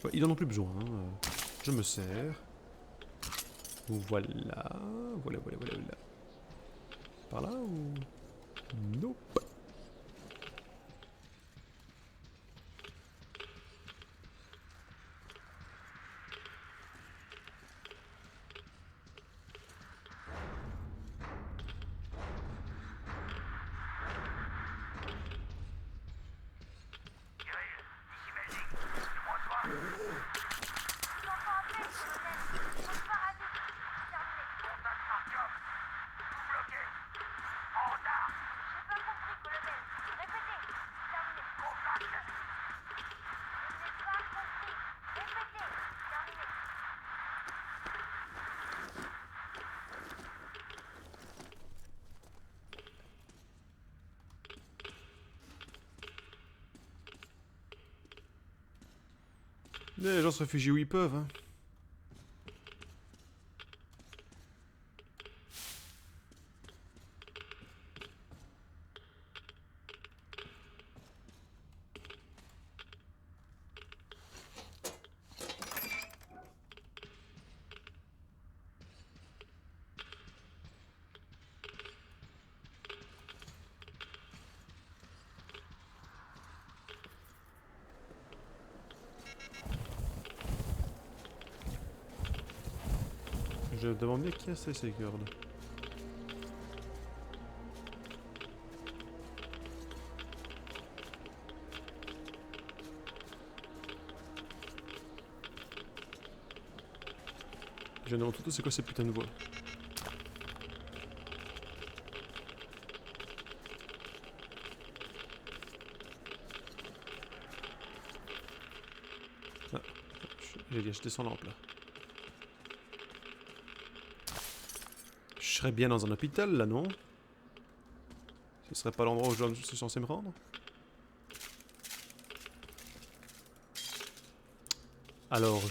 S1: Ouais, ils n'en ont plus besoin, hein. Je me sers. Voilà. Voilà. Par là ou... Nope. Les gens se réfugient où ils peuvent, hein. Je me demande bien qui a ces cordes. Je me demande tout c'est quoi ces putains de voix. Ah, j'ai acheté son lampe là. Je serais bien dans un hôpital là, non? Ce serait pas l'endroit où je suis censé me rendre? Alors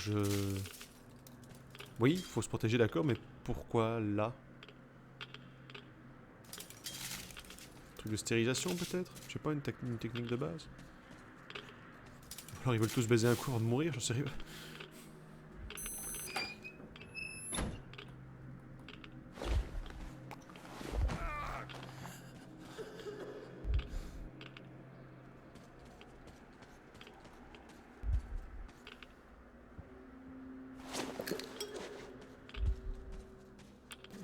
S1: oui, il faut se protéger, d'accord, mais pourquoi là? Truc de stérilisation peut-être? Je sais pas, une technique de base? Alors ils veulent tous baiser un coup avant de mourir, j'en sais rien.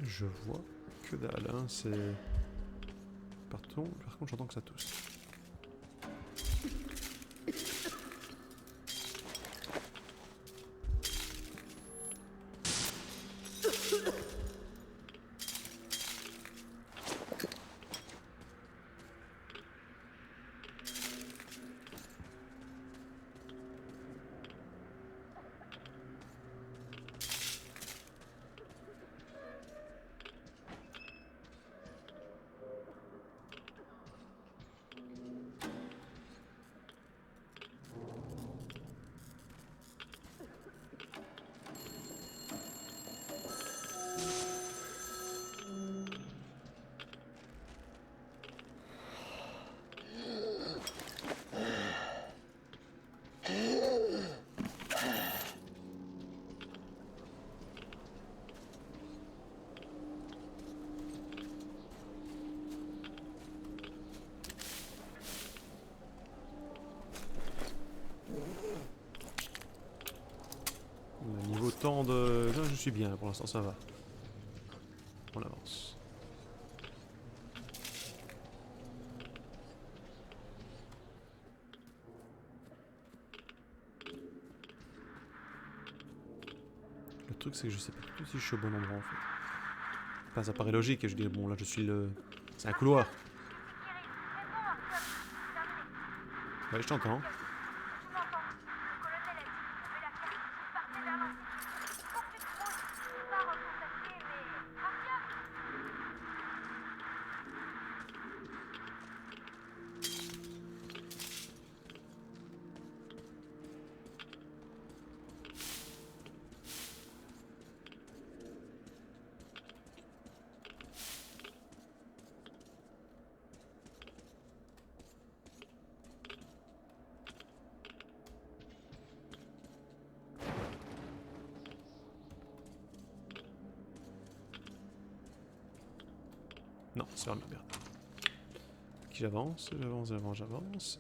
S1: Je vois que dalle, hein, c'est... Par contre, j'entends que ça tousse. temps de... Non, je suis bien pour l'instant, ça va. On avance. Le truc c'est que je sais pas du tout si je suis au bon endroit en fait. Enfin ça paraît logique et je dis bon là je suis le... C'est un couloir. Ouais je t'entends.
S6: Je m'entends. Le colonel a dit qu'il trouvait la carte. Partez vers l'Antique. Faut que tu te trouves. Je vais pas recontacter, mais... Arthur.
S1: Non, c'est vraiment merde. Qui j'avance, j'avance.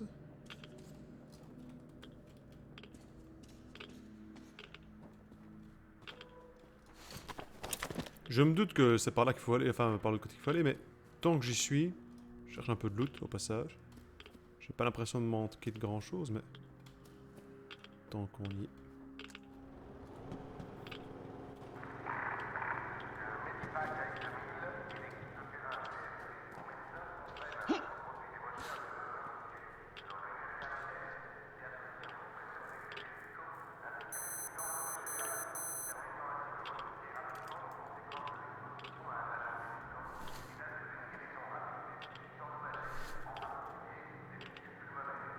S1: Je me doute que c'est par là qu'il faut aller, enfin par le côté qu'il faut aller, mais tant que j'y suis, je cherche un peu de loot au passage. J'ai pas l'impression de manquer de grand chose, mais tant qu'on y est.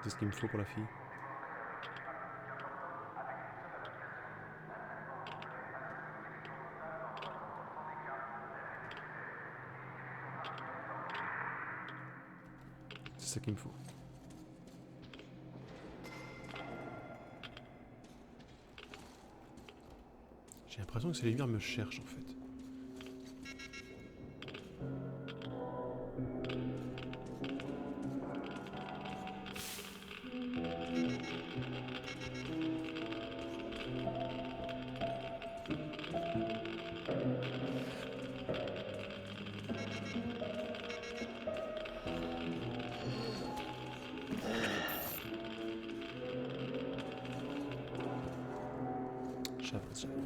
S1: C'est ce qu'il me faut pour la fille. C'est ça qu'il me faut. J'ai l'impression que ces lumières me cherchent en fait.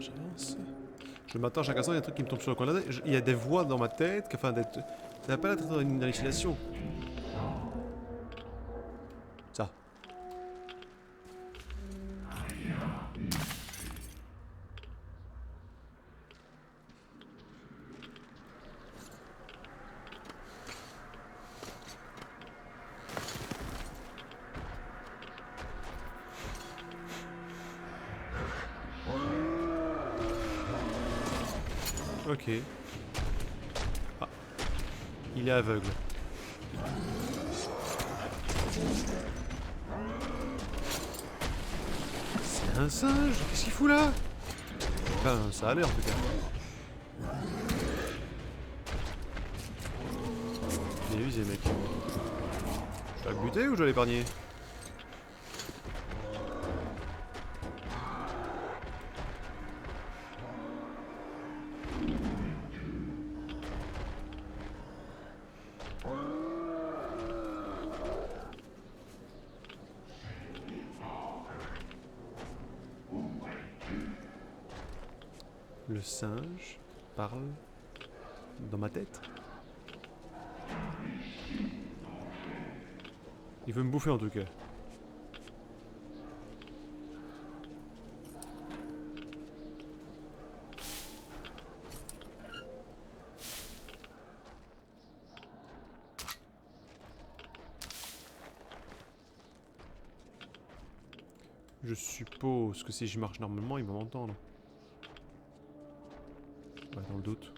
S1: J'avance. Je m'attends à chaque instant, il y a des trucs qui me tombent sur le coin de la tête. Il y a des voix dans ma tête, enfin d'être... Ça n'a pas l'air d'être une hallucination. Ça. Ok. Ah. Il est aveugle. C'est un singe? Qu'est-ce qu'il fout là? Enfin, ça a l'air en tout cas. Bien visé, mec. Je dois le buter ou je dois l'épargner? Le singe parle dans ma tête. Il veut me bouffer en tout cas. Je suppose que si je marche normalement, il va m'entendre. Ouais, dans le doute.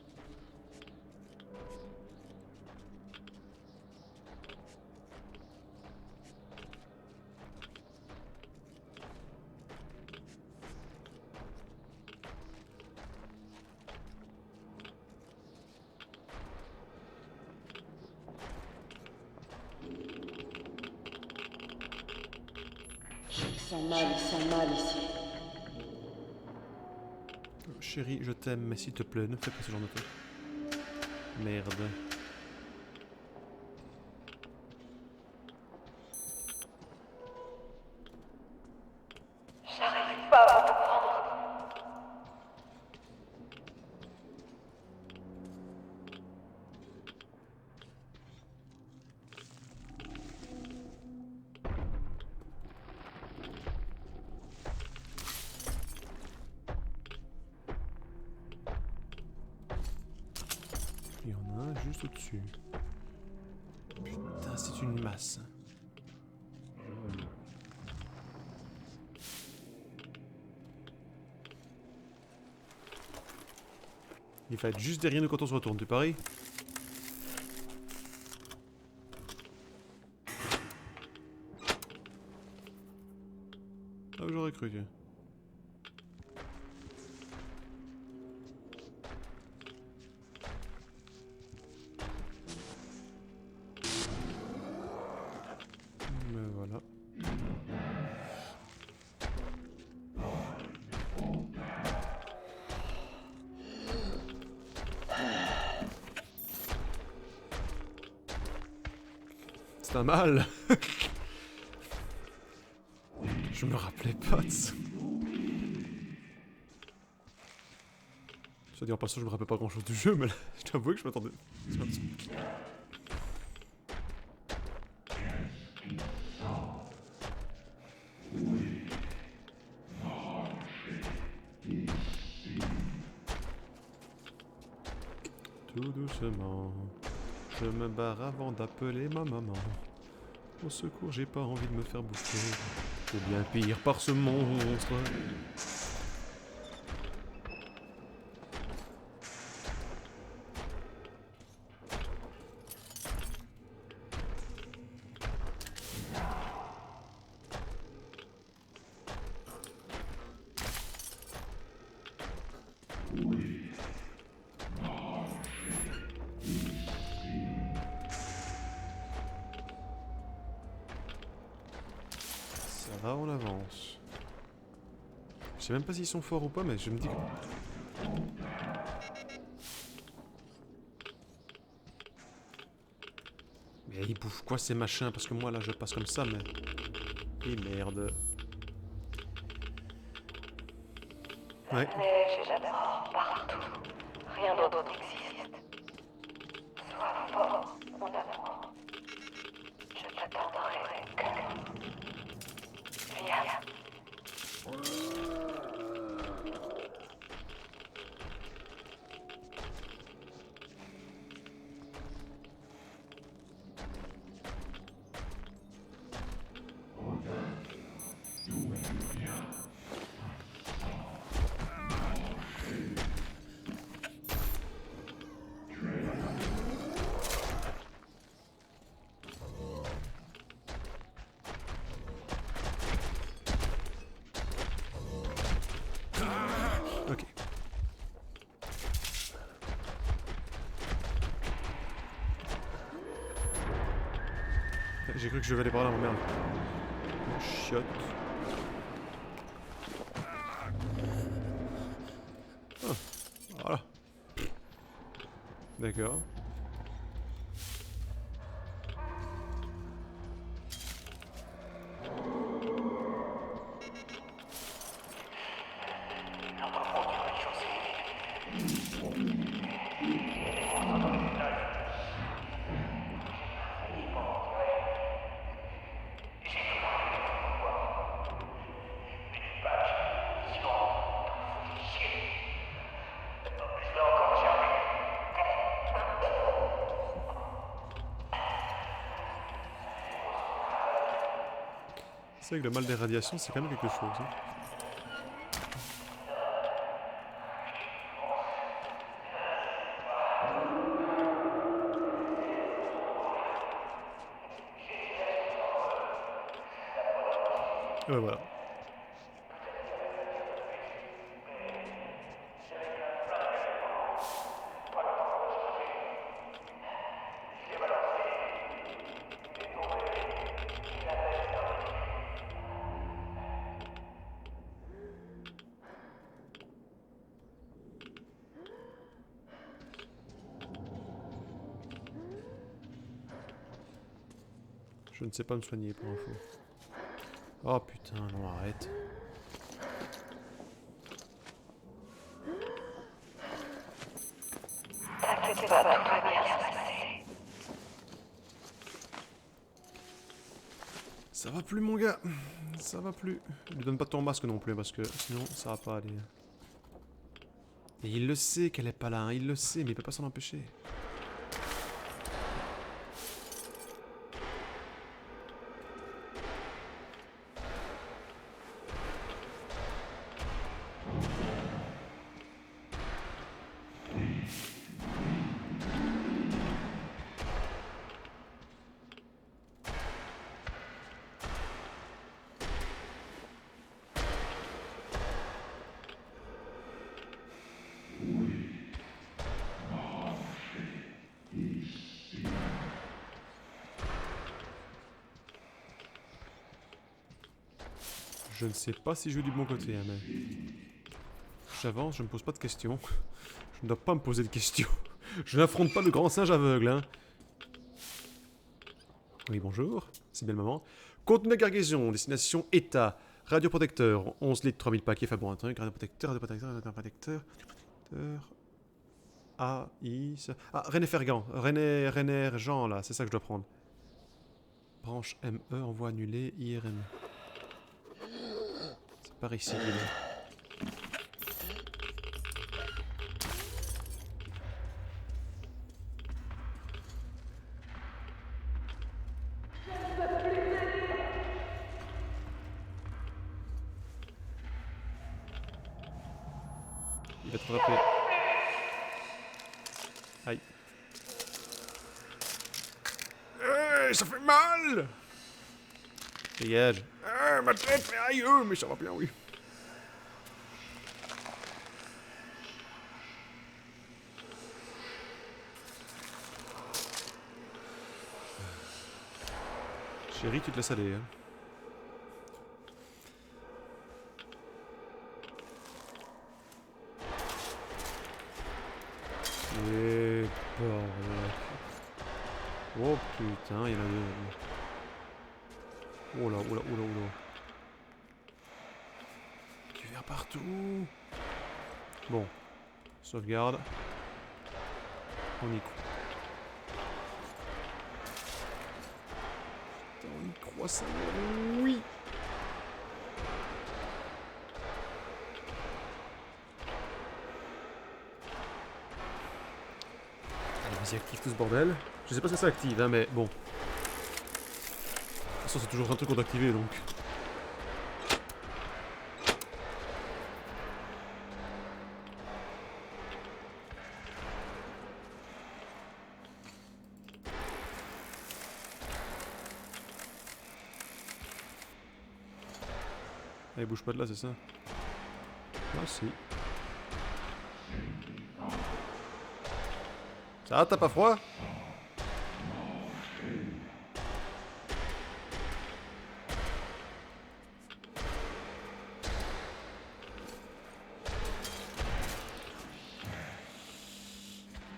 S7: Je me sens mal ici.
S1: Chérie, je t'aime, mais s'il te plaît, ne fais pas ce genre de truc. Merde.
S6: J'arrive pas à te prendre.
S1: Il y en a un juste au-dessus. Putain, c'est une masse. Il va être juste derrière nous quand on se retourne, tu paries? Ah, j'aurais cru, tiens. Mais voilà. C'est un mal. Je me rappelais pas de ça. Soit dit en passant, je me rappelle pas grand chose du jeu, mais là, je t'avoue que je m'attendais. Tout doucement, je me barre avant d'appeler ma maman. Au secours, j'ai pas envie de me faire bouffer. Ou bien pire par ce monstre. Ça va, on avance. Je sais même pas s'ils sont forts ou pas, mais je me dis que... Mais ils bouffent quoi ces machins? Parce que moi là je passe comme ça, mais... Et merde. Ouais.
S6: Neige et la mort partout. Rien d'autre n'existe. Sois fort, mon amour. Je t'attendrai, cœur. Viens.
S1: Ok. J'ai cru que je vais aller par là, mon merde. Oh, chiotte. Ah, voilà. D'accord. C'est vrai que le mal des radiations, c'est quand même quelque chose. Hein. Et ouais, voilà. Je ne sais pas me soigner pour info. Oh putain, non, arrête. Ça va plus mon gars, ça va plus. Ne lui donne pas ton masque non plus parce que sinon ça va pas aller. Et il le sait qu'elle est pas là, hein. Il le sait mais il peut pas s'en empêcher. Je ne sais pas si je vais du bon côté, hein, mais... J'avance, je me pose pas de questions. Je ne dois pas me poser de questions. Je n'affronte pas le grand singe aveugle, hein. Oui, bonjour. C'est bien le moment. Contenu de cargaison, destination État. Radioprotecteur, 11 litres, 3000 paquets, enfin bon, un truc. Radioprotecteur. Ah, René Fergant. René Jean, là, c'est ça que je dois prendre. Branche ME, envoi annulé, IRM. C'est par ici qu'il est. Il va te frapper. Aïe. Ça fait mal! Dégage. Ma tête fait aïe, mais ça va bien, oui. Chérie, tu te laisses aller, hein. Et bordel. Oh putain, il y en a deux. Oh là, oh là, oh là, oh là. Du verre partout. Bon. Sauvegarde. On y croit. Putain, on y croit, ça. Oui. Allez, vas-y, active tout ce bordel. Je sais pas ce que ça active, hein, mais bon. De toute façon, c'est toujours un truc qu'on doit activer, donc. Allez, bouge pas de là, c'est ça? Ah, si. Ça va, t'as pas froid?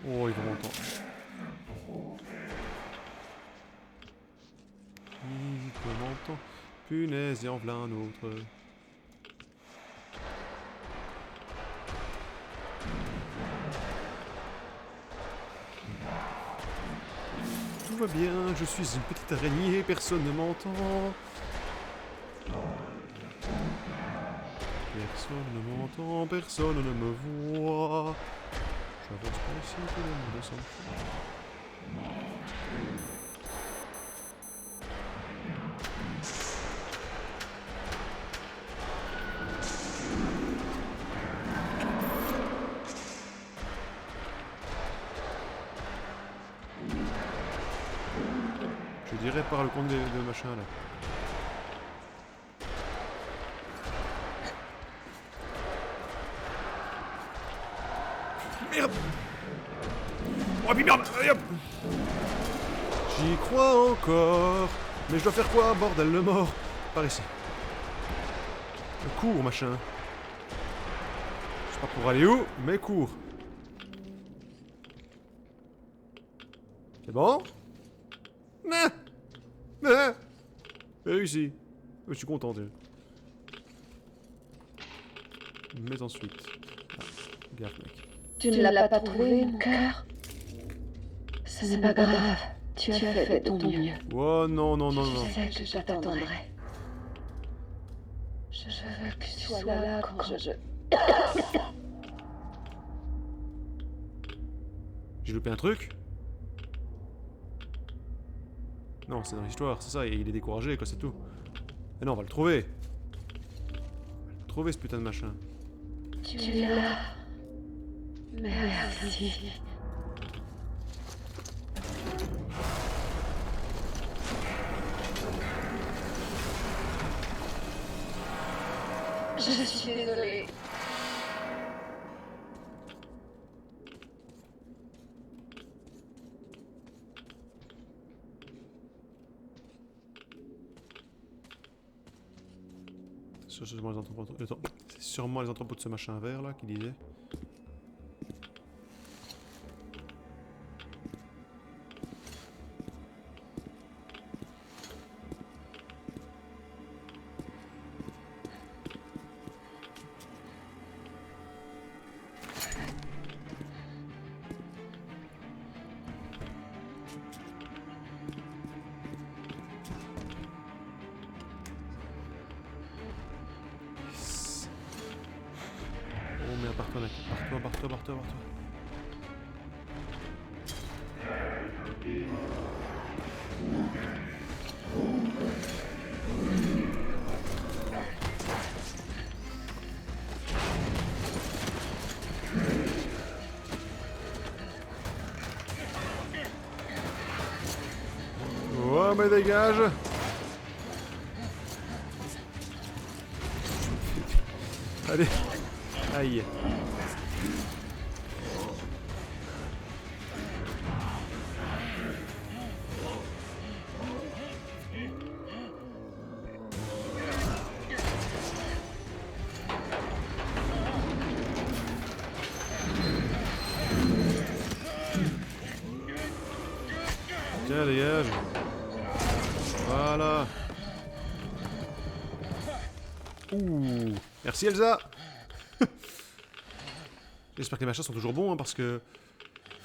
S1: Oh, il va m'entendre. Il peut m'entendre. Punaise, il en v'là un autre. Tout va bien, je suis une petite araignée, personne ne m'entend. Personne ne m'entend, personne ne me voit. J'avance pas ici, tout le monde s'en fout. Je dirais par le compte de machin là. Merde! Oh puis merde! Allez, hop. J'y crois encore! Mais je dois faire quoi, bordel de mort? Par ici. Cours, machin. Je sais pas pour aller où, mais cours. C'est bon? Ah, j'ai réussi. Je suis content, tiens. Mais ensuite... Ah, regarde, mec.
S5: Tu ne l'as pas trouvé, mon cœur? Ce n'est pas grave. Tu as fait de ton mieux.
S1: Oh non, non, non, non.
S5: Je sais que je t'attendrai. Je veux que tu sois là quand je...
S1: J'ai loupé un truc? Non, c'est dans l'histoire, c'est ça, il est découragé, quoi, c'est tout. Mais non, on va le trouver. On va le trouver, ce putain de machin.
S5: Tu es là. Merci. Je suis désolée.
S1: C'est sûrement les entrepôts, c'est sûrement les entrepôts de ce machin vert là qui disait. Oh mais barre-toi mec, barre-toi. Ouais mais dégage. Allez. Aïe. Tiens, dégage. Voilà. Ouh. Merci Elsa. J'espère que les machins sont toujours bons, hein, parce que...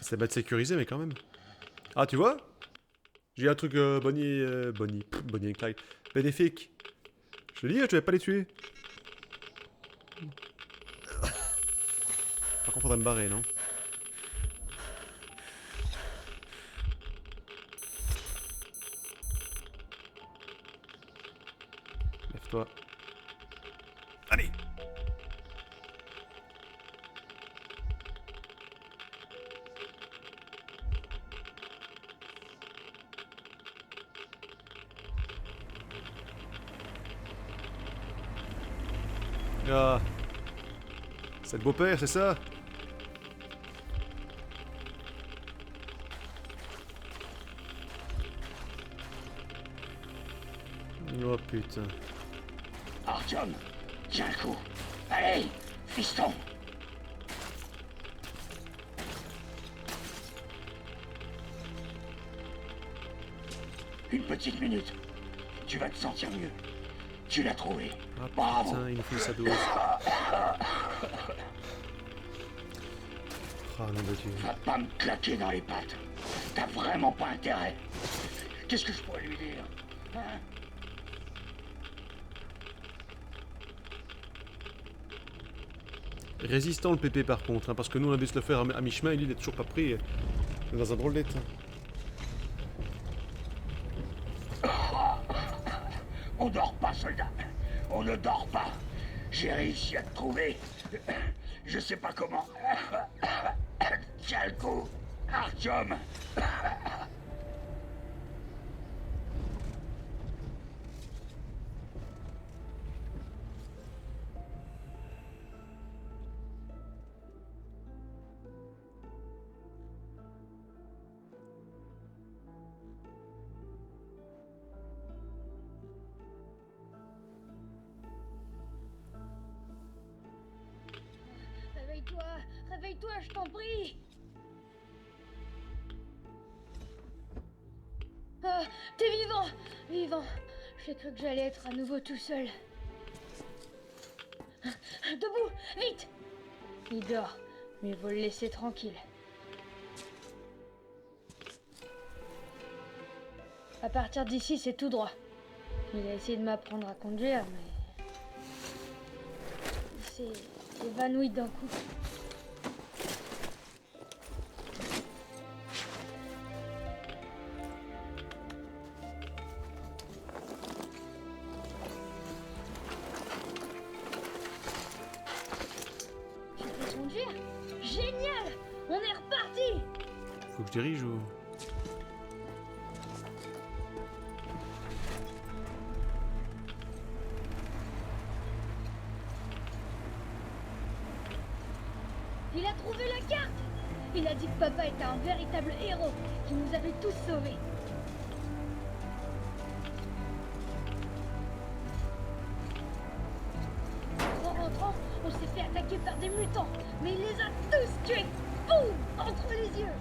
S1: C'est bête sécurisé, mais quand même. Ah, tu vois? J'ai un truc Bonnie et Clyde. Bénéfique. Je te dis, je vais pas les tuer. Par contre, faudrait me barrer, non? Lève-toi. Allez! Ah. C'est le beau-père, c'est ça? Oh putain.
S3: Artyom, tiens le coup. Allez, fiston. Une petite minute. Tu vas te sentir mieux. Tu l'as trouvé.
S1: Ah
S3: Bravo.
S1: putain, il nous fait sa dose. Oh non de Dieu.
S3: Va pas me claquer dans les pattes. T'as vraiment pas intérêt. Qu'est-ce que je pourrais lui dire, hein?
S1: Résistant le pépé par contre, hein, parce que nous on a dû se le faire à mi-chemin et lui il est toujours pas pris. On est dans un drôle d'état.
S3: On dort pas, soldat. On ne dort pas. J'ai réussi à te trouver. Je sais pas comment. Tiens le coup, Artyom.
S2: Réveille-toi, réveille-toi, je t'en prie. Oh, Ah, t'es vivant! Vivant! J'ai cru que j'allais être à nouveau tout seul. Debout! Vite! Il dort. Mieux vaut le laisser tranquille. À partir d'ici, c'est tout droit. Il a essayé de m'apprendre à conduire, mais... il s'est évanoui d'un coup. Tu peux conduire? Génial! On est reparti!
S1: Faut que je dirige ou...
S2: Il a trouvé la carte! Il a dit que papa était un véritable héros, qui nous avait tous sauvés. En rentrant, on s'est fait attaquer par des mutants, mais il les a tous tués! Boum! Entre les yeux!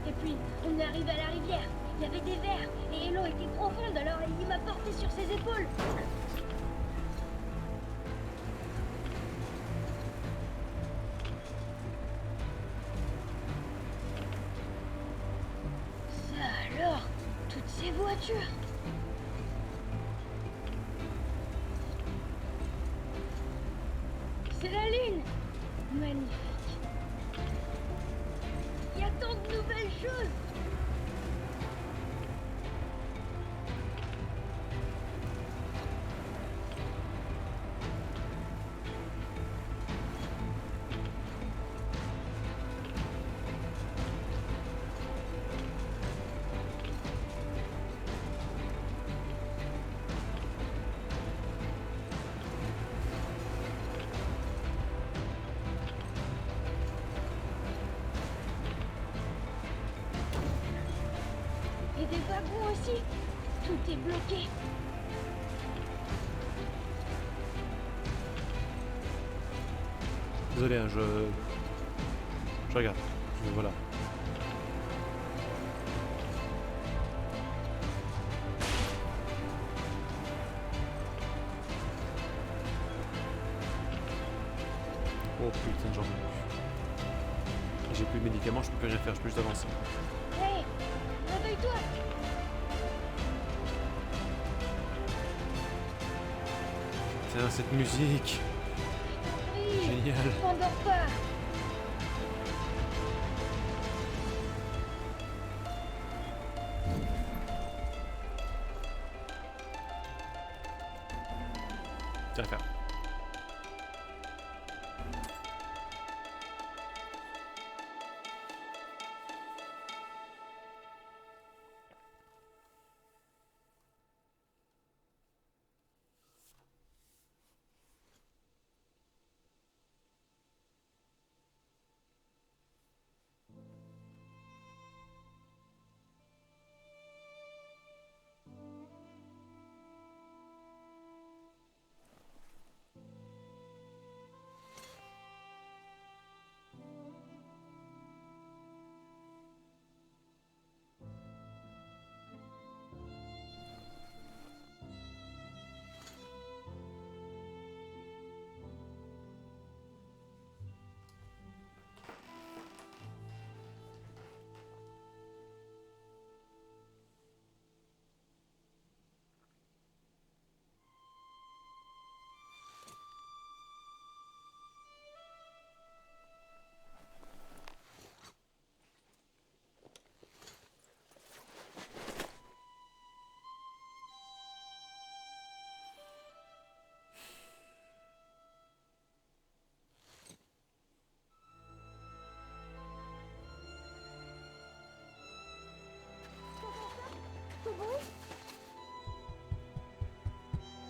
S2: Et puis, on est arrivé à la rivière. Il y avait des vers, et l'eau était profonde, alors il m'a porté sur ses épaules. Ça alors, toutes ces voitures. C'est la lune. Magnifique. Il y a tant de nouvelles choses. Et des wagons aussi. Tout est bloqué.
S1: Désolé, hein, je regarde. Voilà. Oh putain de j'en ai plus. J'ai plus de médicaments, je peux plus rien faire, je peux juste avancer.
S2: Hé, réveille-toi.
S1: Tiens, cette musique.
S2: Oui,
S1: Génial.
S2: m'endors pas.
S1: Tiens, faire.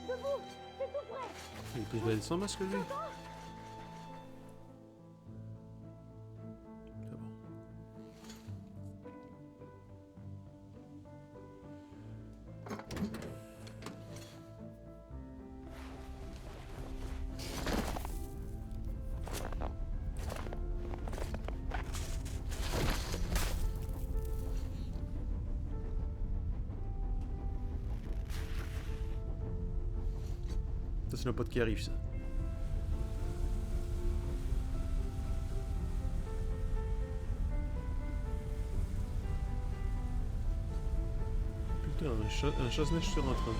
S2: Debout, c'est tout près.
S1: Il peut se balader sans masque lui. C'est bon. Ça, c'est un pote qui arrive, ça. Putain, un chasse-neige sur un train.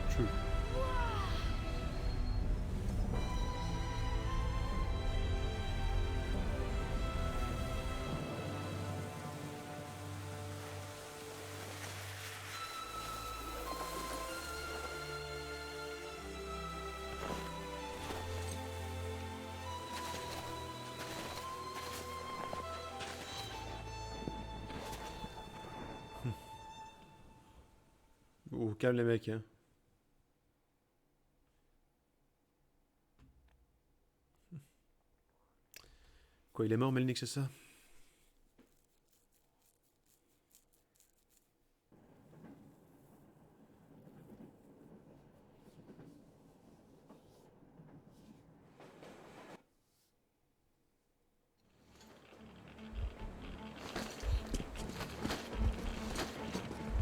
S1: True. Oh, calme les mecs, hein. Quoi, il est mort, Melnik, c'est ça?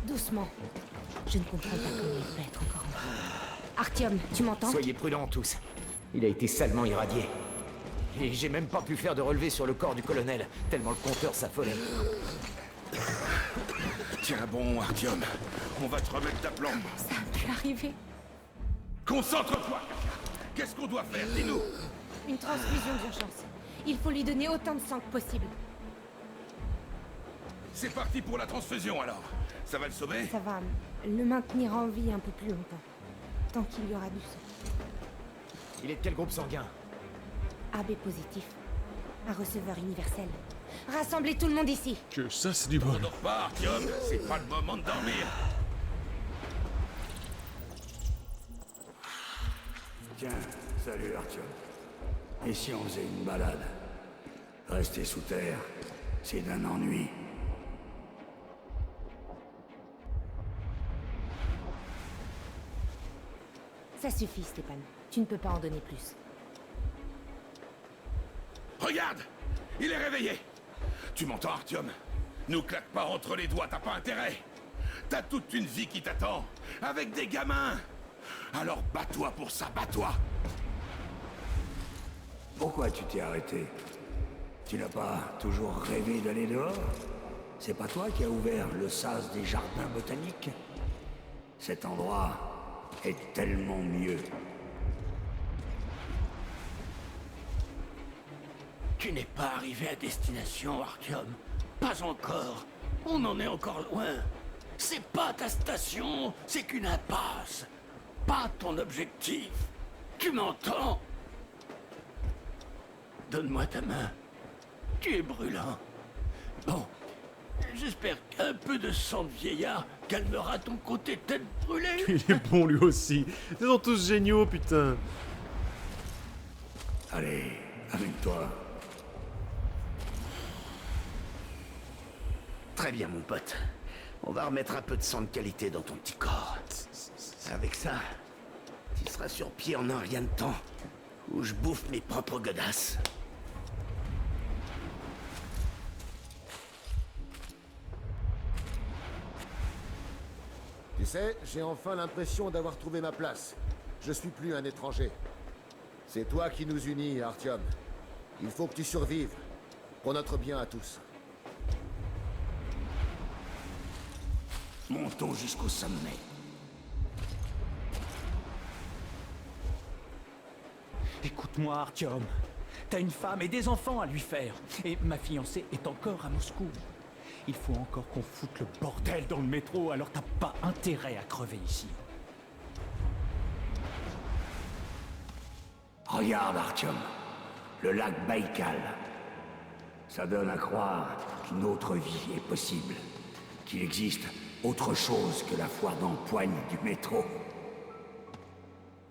S7: Doucement. Je ne comprends pas comment il peut être encore en vie. Artyom, tu m'entends?
S8: Soyez prudents tous. Il a été salement irradié. Et j'ai même pas pu faire de relevé sur le corps du colonel, tellement le compteur s'affolait.
S3: Tiens bon, Artyom. On va te remettre d'aplomb.
S7: Ça a pu arriver.
S3: Concentre-toi. Qu'est-ce qu'on doit faire? Dis-nous.
S7: Une transfusion d'urgence. Il faut lui donner autant de sang que possible.
S3: C'est parti pour la transfusion alors. Ça va le sauver?
S7: Ça va le maintenir en vie un peu plus longtemps. Tant qu'il y aura du sang.
S8: Il est de quel groupe sanguin?
S7: AB positif. Un receveur universel. Rassemblez tout le monde ici.
S1: Que ça, c'est du
S3: On
S1: bon.
S3: dort pas, Artyom. C'est pas le moment de dormir.
S9: Tiens, salut Artyom. Et si on faisait une balade? Rester sous terre, c'est d'un ennui.
S7: Ça suffit, Stépan. Tu ne peux pas en donner plus.
S3: Regarde! Il est réveillé! Tu m'entends, Artyom? Nous claque pas entre les doigts, t'as pas intérêt! T'as toute une vie qui t'attend, avec des gamins! Alors bats-toi pour ça, bats-toi!
S9: Pourquoi tu t'es arrêté? Tu n'as pas toujours rêvé d'aller dehors? C'est pas toi qui as ouvert le sas des jardins botaniques? Cet endroit est tellement mieux.
S3: Tu n'es pas arrivé à destination, Artyom. Pas encore. On en est encore loin. C'est pas ta station, c'est qu'une impasse. Pas ton objectif. Tu m'entends? Donne-moi ta main. Tu es brûlant. Bon. J'espère qu'un peu de sang de vieillard calmera ton côté tête brûlée.
S1: Il est bon, lui aussi. Ils sont tous géniaux, putain.
S9: Allez, amène-toi.
S3: Très bien, mon pote. On va remettre un peu de sang de qualité dans ton petit corps. Avec ça, tu seras sur pied en un rien de temps. Où je bouffe mes propres godasses.
S10: Tu sais, j'ai enfin l'impression d'avoir trouvé ma place. Je suis plus un étranger. C'est toi qui nous unis, Artyom. Il faut que tu survives. Pour notre bien à tous.
S9: Montons jusqu'au sommet.
S11: Écoute-moi, Artyom. T'as une femme et des enfants à lui faire. Et ma fiancée est encore à Moscou. Il faut encore qu'on foute le bordel dans le métro, alors t'as pas intérêt à crever ici.
S9: Regarde, Artyom. Le lac Baïkal. Ça donne à croire qu'une autre vie est possible. Qu'il existe autre chose que la foire d'empoigne du métro.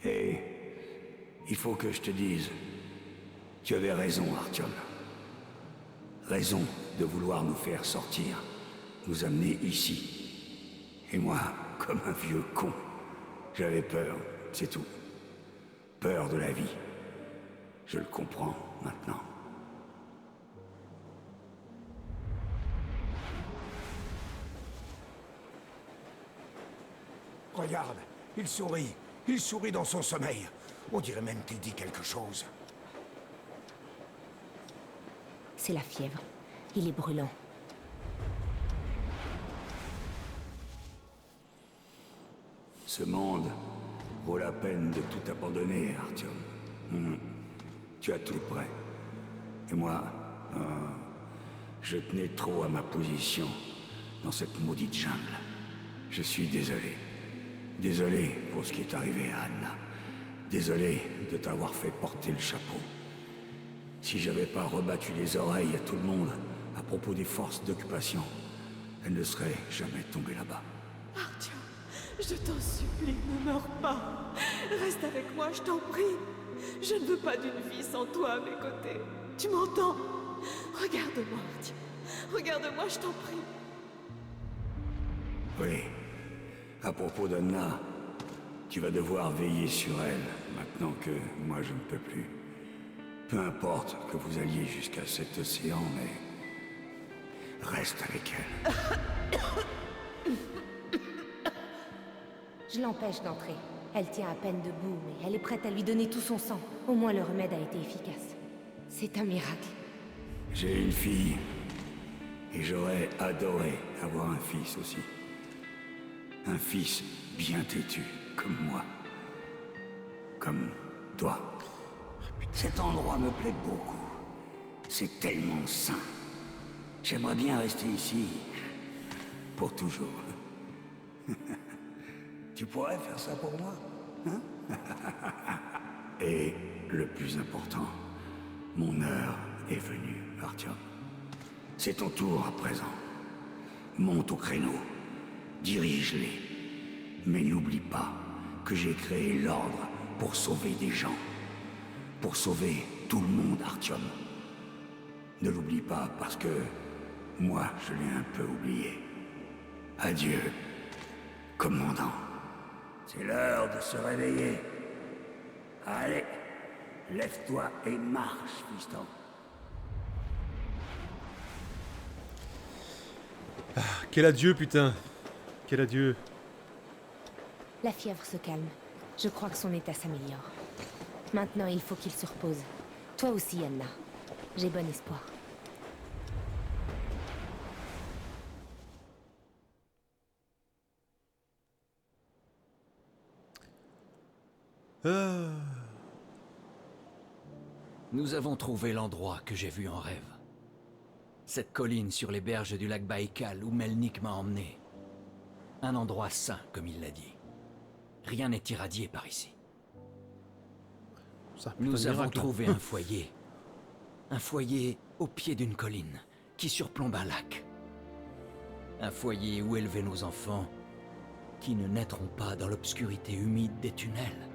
S9: Et il faut que je te dise, tu avais raison, Artyom. Raison de vouloir nous faire sortir, nous amener ici. Et moi, comme un vieux con, j'avais peur, c'est tout. Peur de la vie. Je le comprends maintenant. Regarde, il sourit. Il sourit dans son sommeil. On dirait même qu'il dit quelque chose.
S7: C'est la fièvre. Il est brûlant.
S9: Ce monde vaut la peine de tout abandonner, Artyom. Tu as tout prêt. Et moi, je tenais trop à ma position dans cette maudite jungle. Je suis désolé. Désolé pour ce qui est arrivé à Anna. Désolé de t'avoir fait porter le chapeau. Si j'avais pas rebattu les oreilles à tout le monde à propos des forces d'occupation, elle ne serait jamais tombée là-bas.
S12: Artyom, je t'en supplie, ne meurs pas. Reste avec moi, je t'en prie. Je ne veux pas d'une vie sans toi à mes côtés. Tu m'entends? Regarde-moi, Artyom. Regarde-moi, je t'en prie.
S9: Oui. À propos d'Anna, tu vas devoir veiller sur elle, maintenant que moi je ne peux plus. Peu importe que vous alliez jusqu'à cet océan, mais... reste avec elle.
S7: Je l'empêche d'entrer. Elle tient à peine debout, mais elle est prête à lui donner tout son sang. Au moins le remède a été efficace. C'est un miracle.
S9: J'ai une fille, et j'aurais adoré avoir un fils aussi. Un fils bien têtu, comme moi. Comme toi. Cet endroit me plaît beaucoup. C'est tellement sain. J'aimerais bien rester ici. Pour toujours. Tu pourrais faire ça pour moi, hein? Et le plus important, mon heure est venue, Artyom. C'est ton tour à présent. Monte au créneau. Dirige-les. Mais n'oublie pas que j'ai créé l'ordre pour sauver des gens. Pour sauver tout le monde, Artyom. Ne l'oublie pas parce que moi, je l'ai un peu oublié. Adieu, commandant. C'est l'heure de se réveiller. Allez, lève-toi et marche, fiston.
S1: Ah, quel adieu, putain. Quel adieu.
S7: La fièvre se calme. Je crois que son état s'améliore. Maintenant, il faut qu'il se repose. Toi aussi, Anna. J'ai bon espoir.
S3: Nous avons trouvé l'endroit que j'ai vu en rêve. Cette colline sur les berges du lac Baïkal où Melnik m'a emmené. Un endroit sain, comme il l'a dit. Rien n'est irradié par ici. Nous avons trouvé un foyer. Un foyer au pied d'une colline qui surplombe un lac. Un foyer où élever nos enfants qui ne naîtront pas dans l'obscurité humide des tunnels,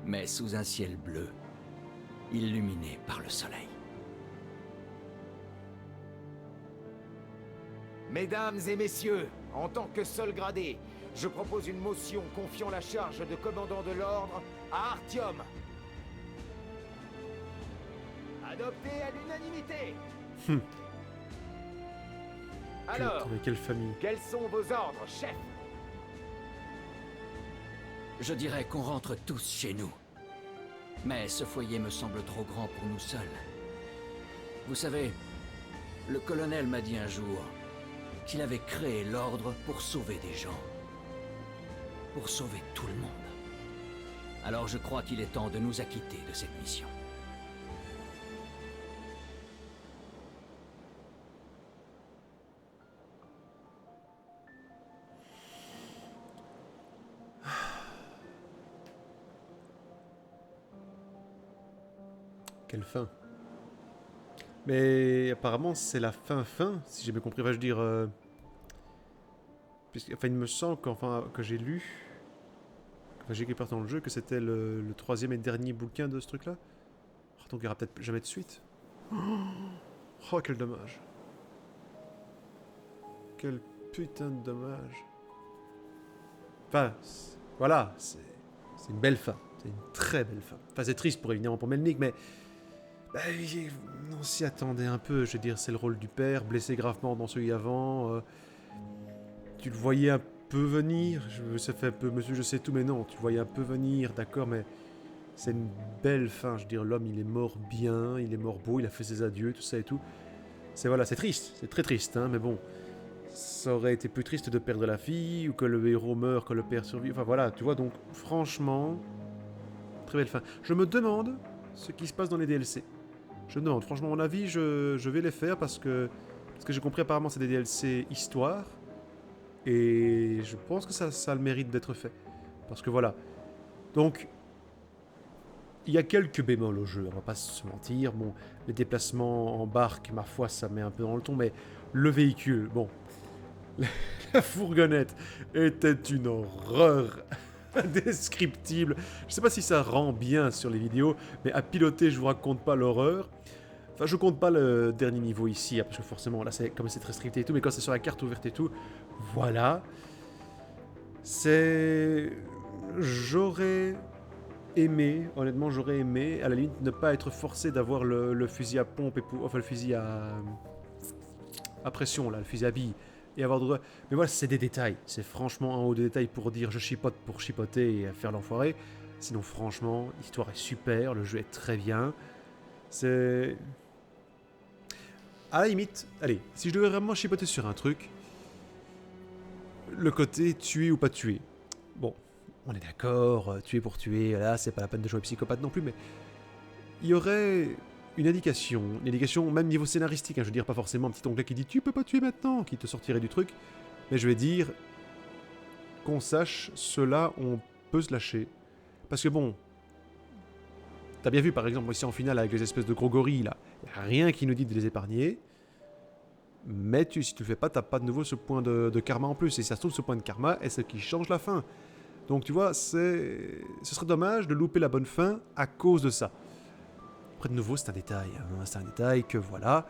S3: mais sous un ciel bleu, illuminé par le soleil.
S8: Mesdames et messieurs, en tant que seul gradé, je propose une motion confiant la charge de commandant de l'ordre à Artyom. Adopté à l'unanimité. Alors,
S1: quelle famille.
S8: Quels sont vos ordres, chef?
S3: Je dirais qu'on rentre tous chez nous. Mais ce foyer me semble trop grand pour nous seuls. Vous savez, le colonel m'a dit un jour qu'il avait créé l'ordre pour sauver des gens. Pour sauver tout le monde. Alors je crois qu'il est temps de nous acquitter de cette mission.
S1: Quelle fin. Mais apparemment c'est la fin, si j'ai bien compris. Enfin, je veux dire... Enfin, il me semble que j'ai lu... Enfin, j'ai écrit dans le jeu que c'était le troisième et dernier bouquin de ce truc-là. Oh, donc il n'y aura peut-être jamais de suite. Oh, quel dommage. Quel putain de dommage. Enfin, voilà, c'est une belle fin. C'est une très belle fin. Enfin, c'est triste évidemment pour Melnik, mais... Bah, on s'y attendait un peu, je veux dire, c'est le rôle du père, blessé gravement dans celui avant. Tu le voyais peu venir, ça fait un peu monsieur je sais tout, mais non, tu voyais un peu venir, d'accord, mais c'est une belle fin, je veux dire, l'homme il est mort bien, il est mort beau, il a fait ses adieux, tout ça et tout. C'est voilà, c'est triste, c'est très triste, hein, mais bon, ça aurait été plus triste de perdre la fille, ou que le héros meurt, que le père survive, enfin voilà, tu vois, donc franchement, très belle fin. Je me demande ce qui se passe dans les DLC. Je me demande, franchement, à mon avis, je vais les faire parce que j'ai compris, apparemment, c'est des DLC histoire. Et je pense que ça a le mérite d'être fait. Parce que voilà. Donc, il y a quelques bémols au jeu, on va pas se mentir. Bon, les déplacements en barque, ma foi, ça met un peu dans le ton, mais le véhicule, bon. La fourgonnette était une horreur indescriptible. Je sais pas si ça rend bien sur les vidéos, mais à piloter, je vous raconte pas l'horreur. Enfin, je compte pas le dernier niveau ici, parce que forcément, là, comme c'est très strict et tout, mais quand c'est sur la carte ouverte et tout, voilà. J'aurais aimé, honnêtement, j'aurais aimé, à la limite, ne pas être forcé d'avoir le fusil à pompe, enfin le fusil à pression, là, le fusil à billes, et avoir droit... Mais voilà, c'est des détails, c'est franchement un haut de détails pour dire je chipote pour chipoter et faire l'enfoiré. Sinon, franchement, l'histoire est super, le jeu est très bien. C'est... À la limite, allez, si je devais vraiment chipoter sur un truc, le côté tuer ou pas tuer. Bon, on est d'accord, tuer pour tuer, là, c'est pas la peine de jouer psychopathe non plus, mais il y aurait une indication même niveau scénaristique, hein, je veux dire, pas forcément un petit onglet qui dit tu peux pas tuer maintenant, qui te sortirait du truc, mais je vais dire qu'on sache, cela, on peut se lâcher. Parce que bon, t'as bien vu par exemple ici en finale avec les espèces de gros gorilles là, y a rien qui nous dit de les épargner. Mais si tu le fais pas, t'as pas de nouveau ce point de karma en plus. Et ça se trouve, ce point de karma est ce qui change la fin. Donc tu vois, ce serait dommage de louper la bonne fin à cause de ça. Après de nouveau, c'est un détail. Hein, c'est un détail que voilà.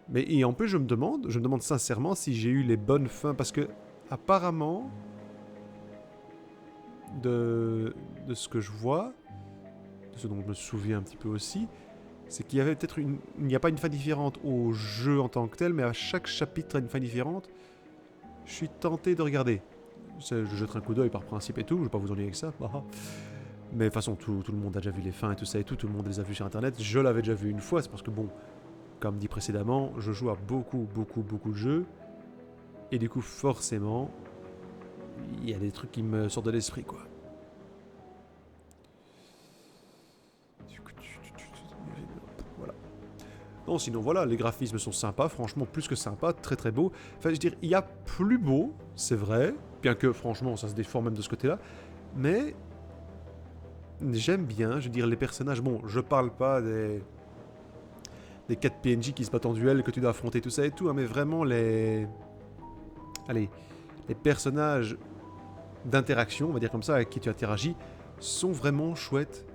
S1: Mais et en plus, je me demande sincèrement si j'ai eu les bonnes fins. Parce que apparemment, de ce que je vois, de ce dont je me souviens un petit peu aussi, c'est qu'il y avait peut-être il n'y a pas une fin différente au jeu en tant que tel, mais à chaque chapitre a une fin différente. Je suis tenté de regarder. Je jetterai un coup d'œil par principe et tout, je vais pas vous ennuyer avec ça. Mais de toute façon, tout le monde a déjà vu les fins et tout ça et tout le monde les a vus sur internet. Je l'avais déjà vu une fois, c'est parce que bon, comme dit précédemment, je joue à beaucoup de jeux. Et du coup, forcément, il y a des trucs qui me sortent de l'esprit, quoi. Non, sinon voilà, les graphismes sont sympas, franchement plus que sympas, très très beaux. Enfin, je veux dire, il y a plus beau, c'est vrai, bien que franchement ça se déforme même de ce côté-là, mais j'aime bien, je veux dire, les personnages, bon, je parle pas des 4 PNJ qui se battent en duel, que tu dois affronter, tout ça et tout, hein, mais vraiment les personnages d'interaction, on va dire comme ça, avec qui tu interagis, sont vraiment chouettes.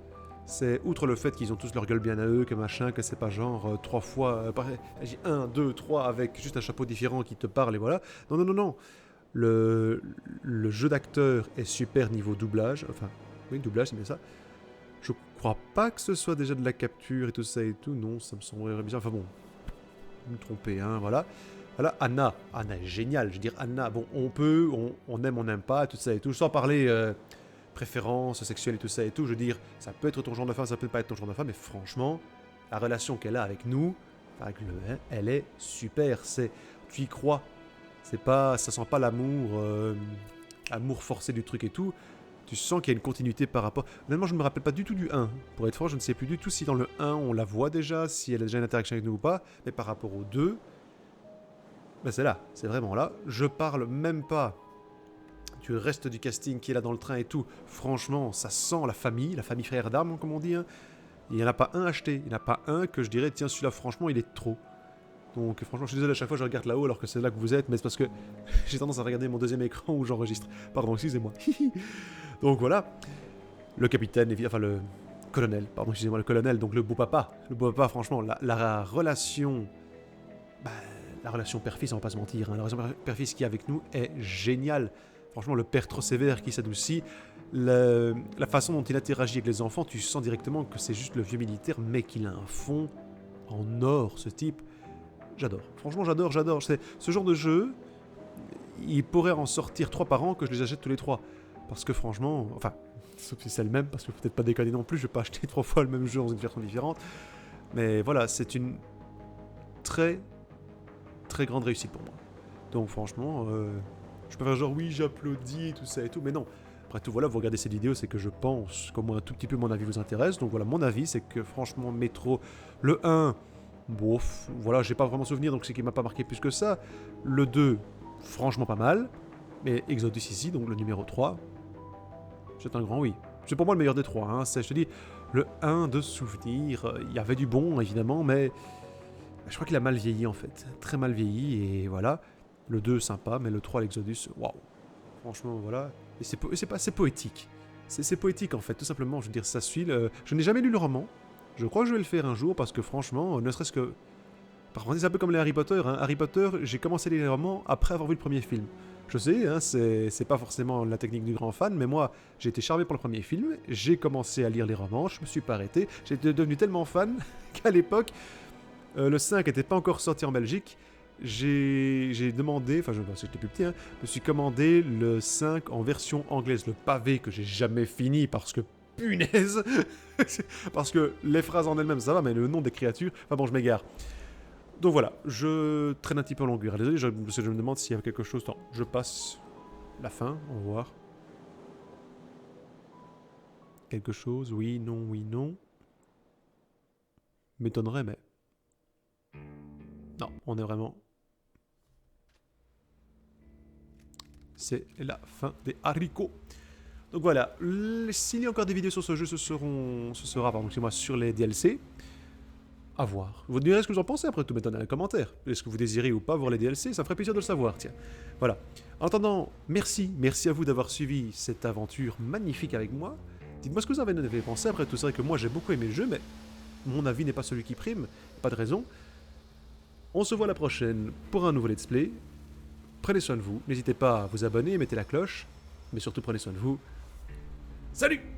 S1: C'est outre le fait qu'ils ont tous leur gueule bien à eux, que machin, que c'est pas genre 3 fois, 1, 2, 3 avec juste un chapeau différent qui te parle et voilà. Non. Le jeu d'acteur est super niveau doublage, enfin, oui, doublage, c'est bien ça. Je crois pas que ce soit déjà de la capture et tout ça et tout, non, ça me semblerait bizarre. Enfin bon, je me tromper, hein, voilà. Voilà, Anna est géniale, je veux dire, Anna, bon, on aime, on n'aime pas, tout ça et tout, sans parler... préférences sexuelles et tout ça et tout, je veux dire, ça peut être ton genre de femme, ça peut pas être ton genre de femme, mais franchement, la relation qu'elle a avec nous, avec le elle est super, tu y crois, ça sent pas l'amour, amour forcé du truc et tout, tu sens qu'il y a une continuité par rapport, honnêtement je ne me rappelle pas du tout du 1, pour être franc, je ne sais plus du tout si dans le 1 on la voit déjà, si elle a déjà une interaction avec nous ou pas, mais par rapport au 2, ben c'est là, c'est vraiment là, je parle même pas du reste du casting qui est là dans le train et tout, franchement, ça sent la famille frère d'armes, comme on dit, hein. Il n'y en a pas un acheté, il n'y en a pas un que je dirais, tiens, celui-là, franchement, il est trop. Donc, franchement, je suis désolé, à chaque fois, je regarde là-haut alors que c'est là que vous êtes, mais c'est parce que j'ai tendance à regarder mon deuxième écran où j'enregistre. Pardon, excusez-moi. Donc, voilà. Le capitaine, enfin, le colonel, pardon, excusez-moi, le colonel, donc le beau papa, franchement, la relation... la relation père-fils, on va pas se mentir, hein, la relation père-fils qui est avec nous est géniale. Franchement, le père trop sévère qui s'adoucit, la façon dont il interagit avec les enfants, tu sens directement que c'est juste le vieux militaire, mais qu'il a un fond en or, ce type. J'adore. Franchement, j'adore. C'est ce genre de jeu, il pourrait en sortir 3 par an que je les achète tous les 3. Parce que franchement, enfin, sauf si c'est le même, parce que peut-être pas déconner non plus, je vais pas acheter 3 fois le même jeu dans une version différente. Mais voilà, c'est une très grande réussite pour moi. Donc franchement, je peux faire genre oui, j'applaudis, tout ça et tout, mais non. Après tout, voilà, vous regardez cette vidéo, c'est que je pense qu'au moins un tout petit peu mon avis vous intéresse. Donc voilà, mon avis, c'est que franchement, Metro, le 1, bof, voilà, j'ai pas vraiment souvenir, donc c'est qu'il m'a pas marqué plus que ça. Le 2, franchement pas mal. Mais Exodus ici, donc le numéro 3, c'est un grand oui. C'est pour moi le meilleur des 3, hein. Je te dis, le 1 de souvenir, il y avait du bon, évidemment, mais je crois qu'il a mal vieilli, en fait. Très mal vieilli, et voilà. Le 2, sympa, mais le 3, l'Exodus, waouh. Franchement, voilà. Et c'est poétique. C'est poétique, en fait, tout simplement. Je veux dire, ça suit. Je n'ai jamais lu le roman. Je crois que je vais le faire un jour, parce que franchement, ne serait-ce que... Par contre, c'est un peu comme les Harry Potter. Hein. Harry Potter, j'ai commencé à lire les romans après avoir vu le premier film. Je sais, hein, c'est pas forcément la technique du grand fan, mais moi, j'ai été charmé par le premier film, j'ai commencé à lire les romans, je me suis pas arrêté, j'étais devenu tellement fan qu'à l'époque, le 5 n'était pas encore sorti en Belgique, j'ai demandé, enfin j'étais plus petit, hein, je me suis commandé le 5 en version anglaise, le pavé que j'ai jamais fini parce que punaise, parce que les phrases en elles-mêmes ça va, mais le nom des créatures, enfin bon je m'égare. Donc voilà, je traîne un petit peu en longueur. Désolé, je me demande s'il y a quelque chose. Non, je passe la fin, on va voir. Quelque chose, oui, non. M'étonnerait, mais... Non, on est vraiment... C'est la fin des haricots. Donc voilà, s'il y a encore des vidéos sur ce jeu, ce sera sur les DLC. À voir. Vous direz ce que vous en pensez après tout, mettez dans les commentaires. Est-ce que vous désirez ou pas voir les DLC? Ça ferait plaisir de le savoir, tiens. Voilà. En attendant, merci à vous d'avoir suivi cette aventure magnifique avec moi. Dites-moi ce que vous en avez pensé. Après tout, c'est vrai que moi j'ai beaucoup aimé le jeu, mais mon avis n'est pas celui qui prime. Pas de raison. On se voit la prochaine pour un nouveau let's play. Prenez soin de vous. N'hésitez pas à vous abonner, mettez la cloche. Mais surtout, prenez soin de vous. Salut!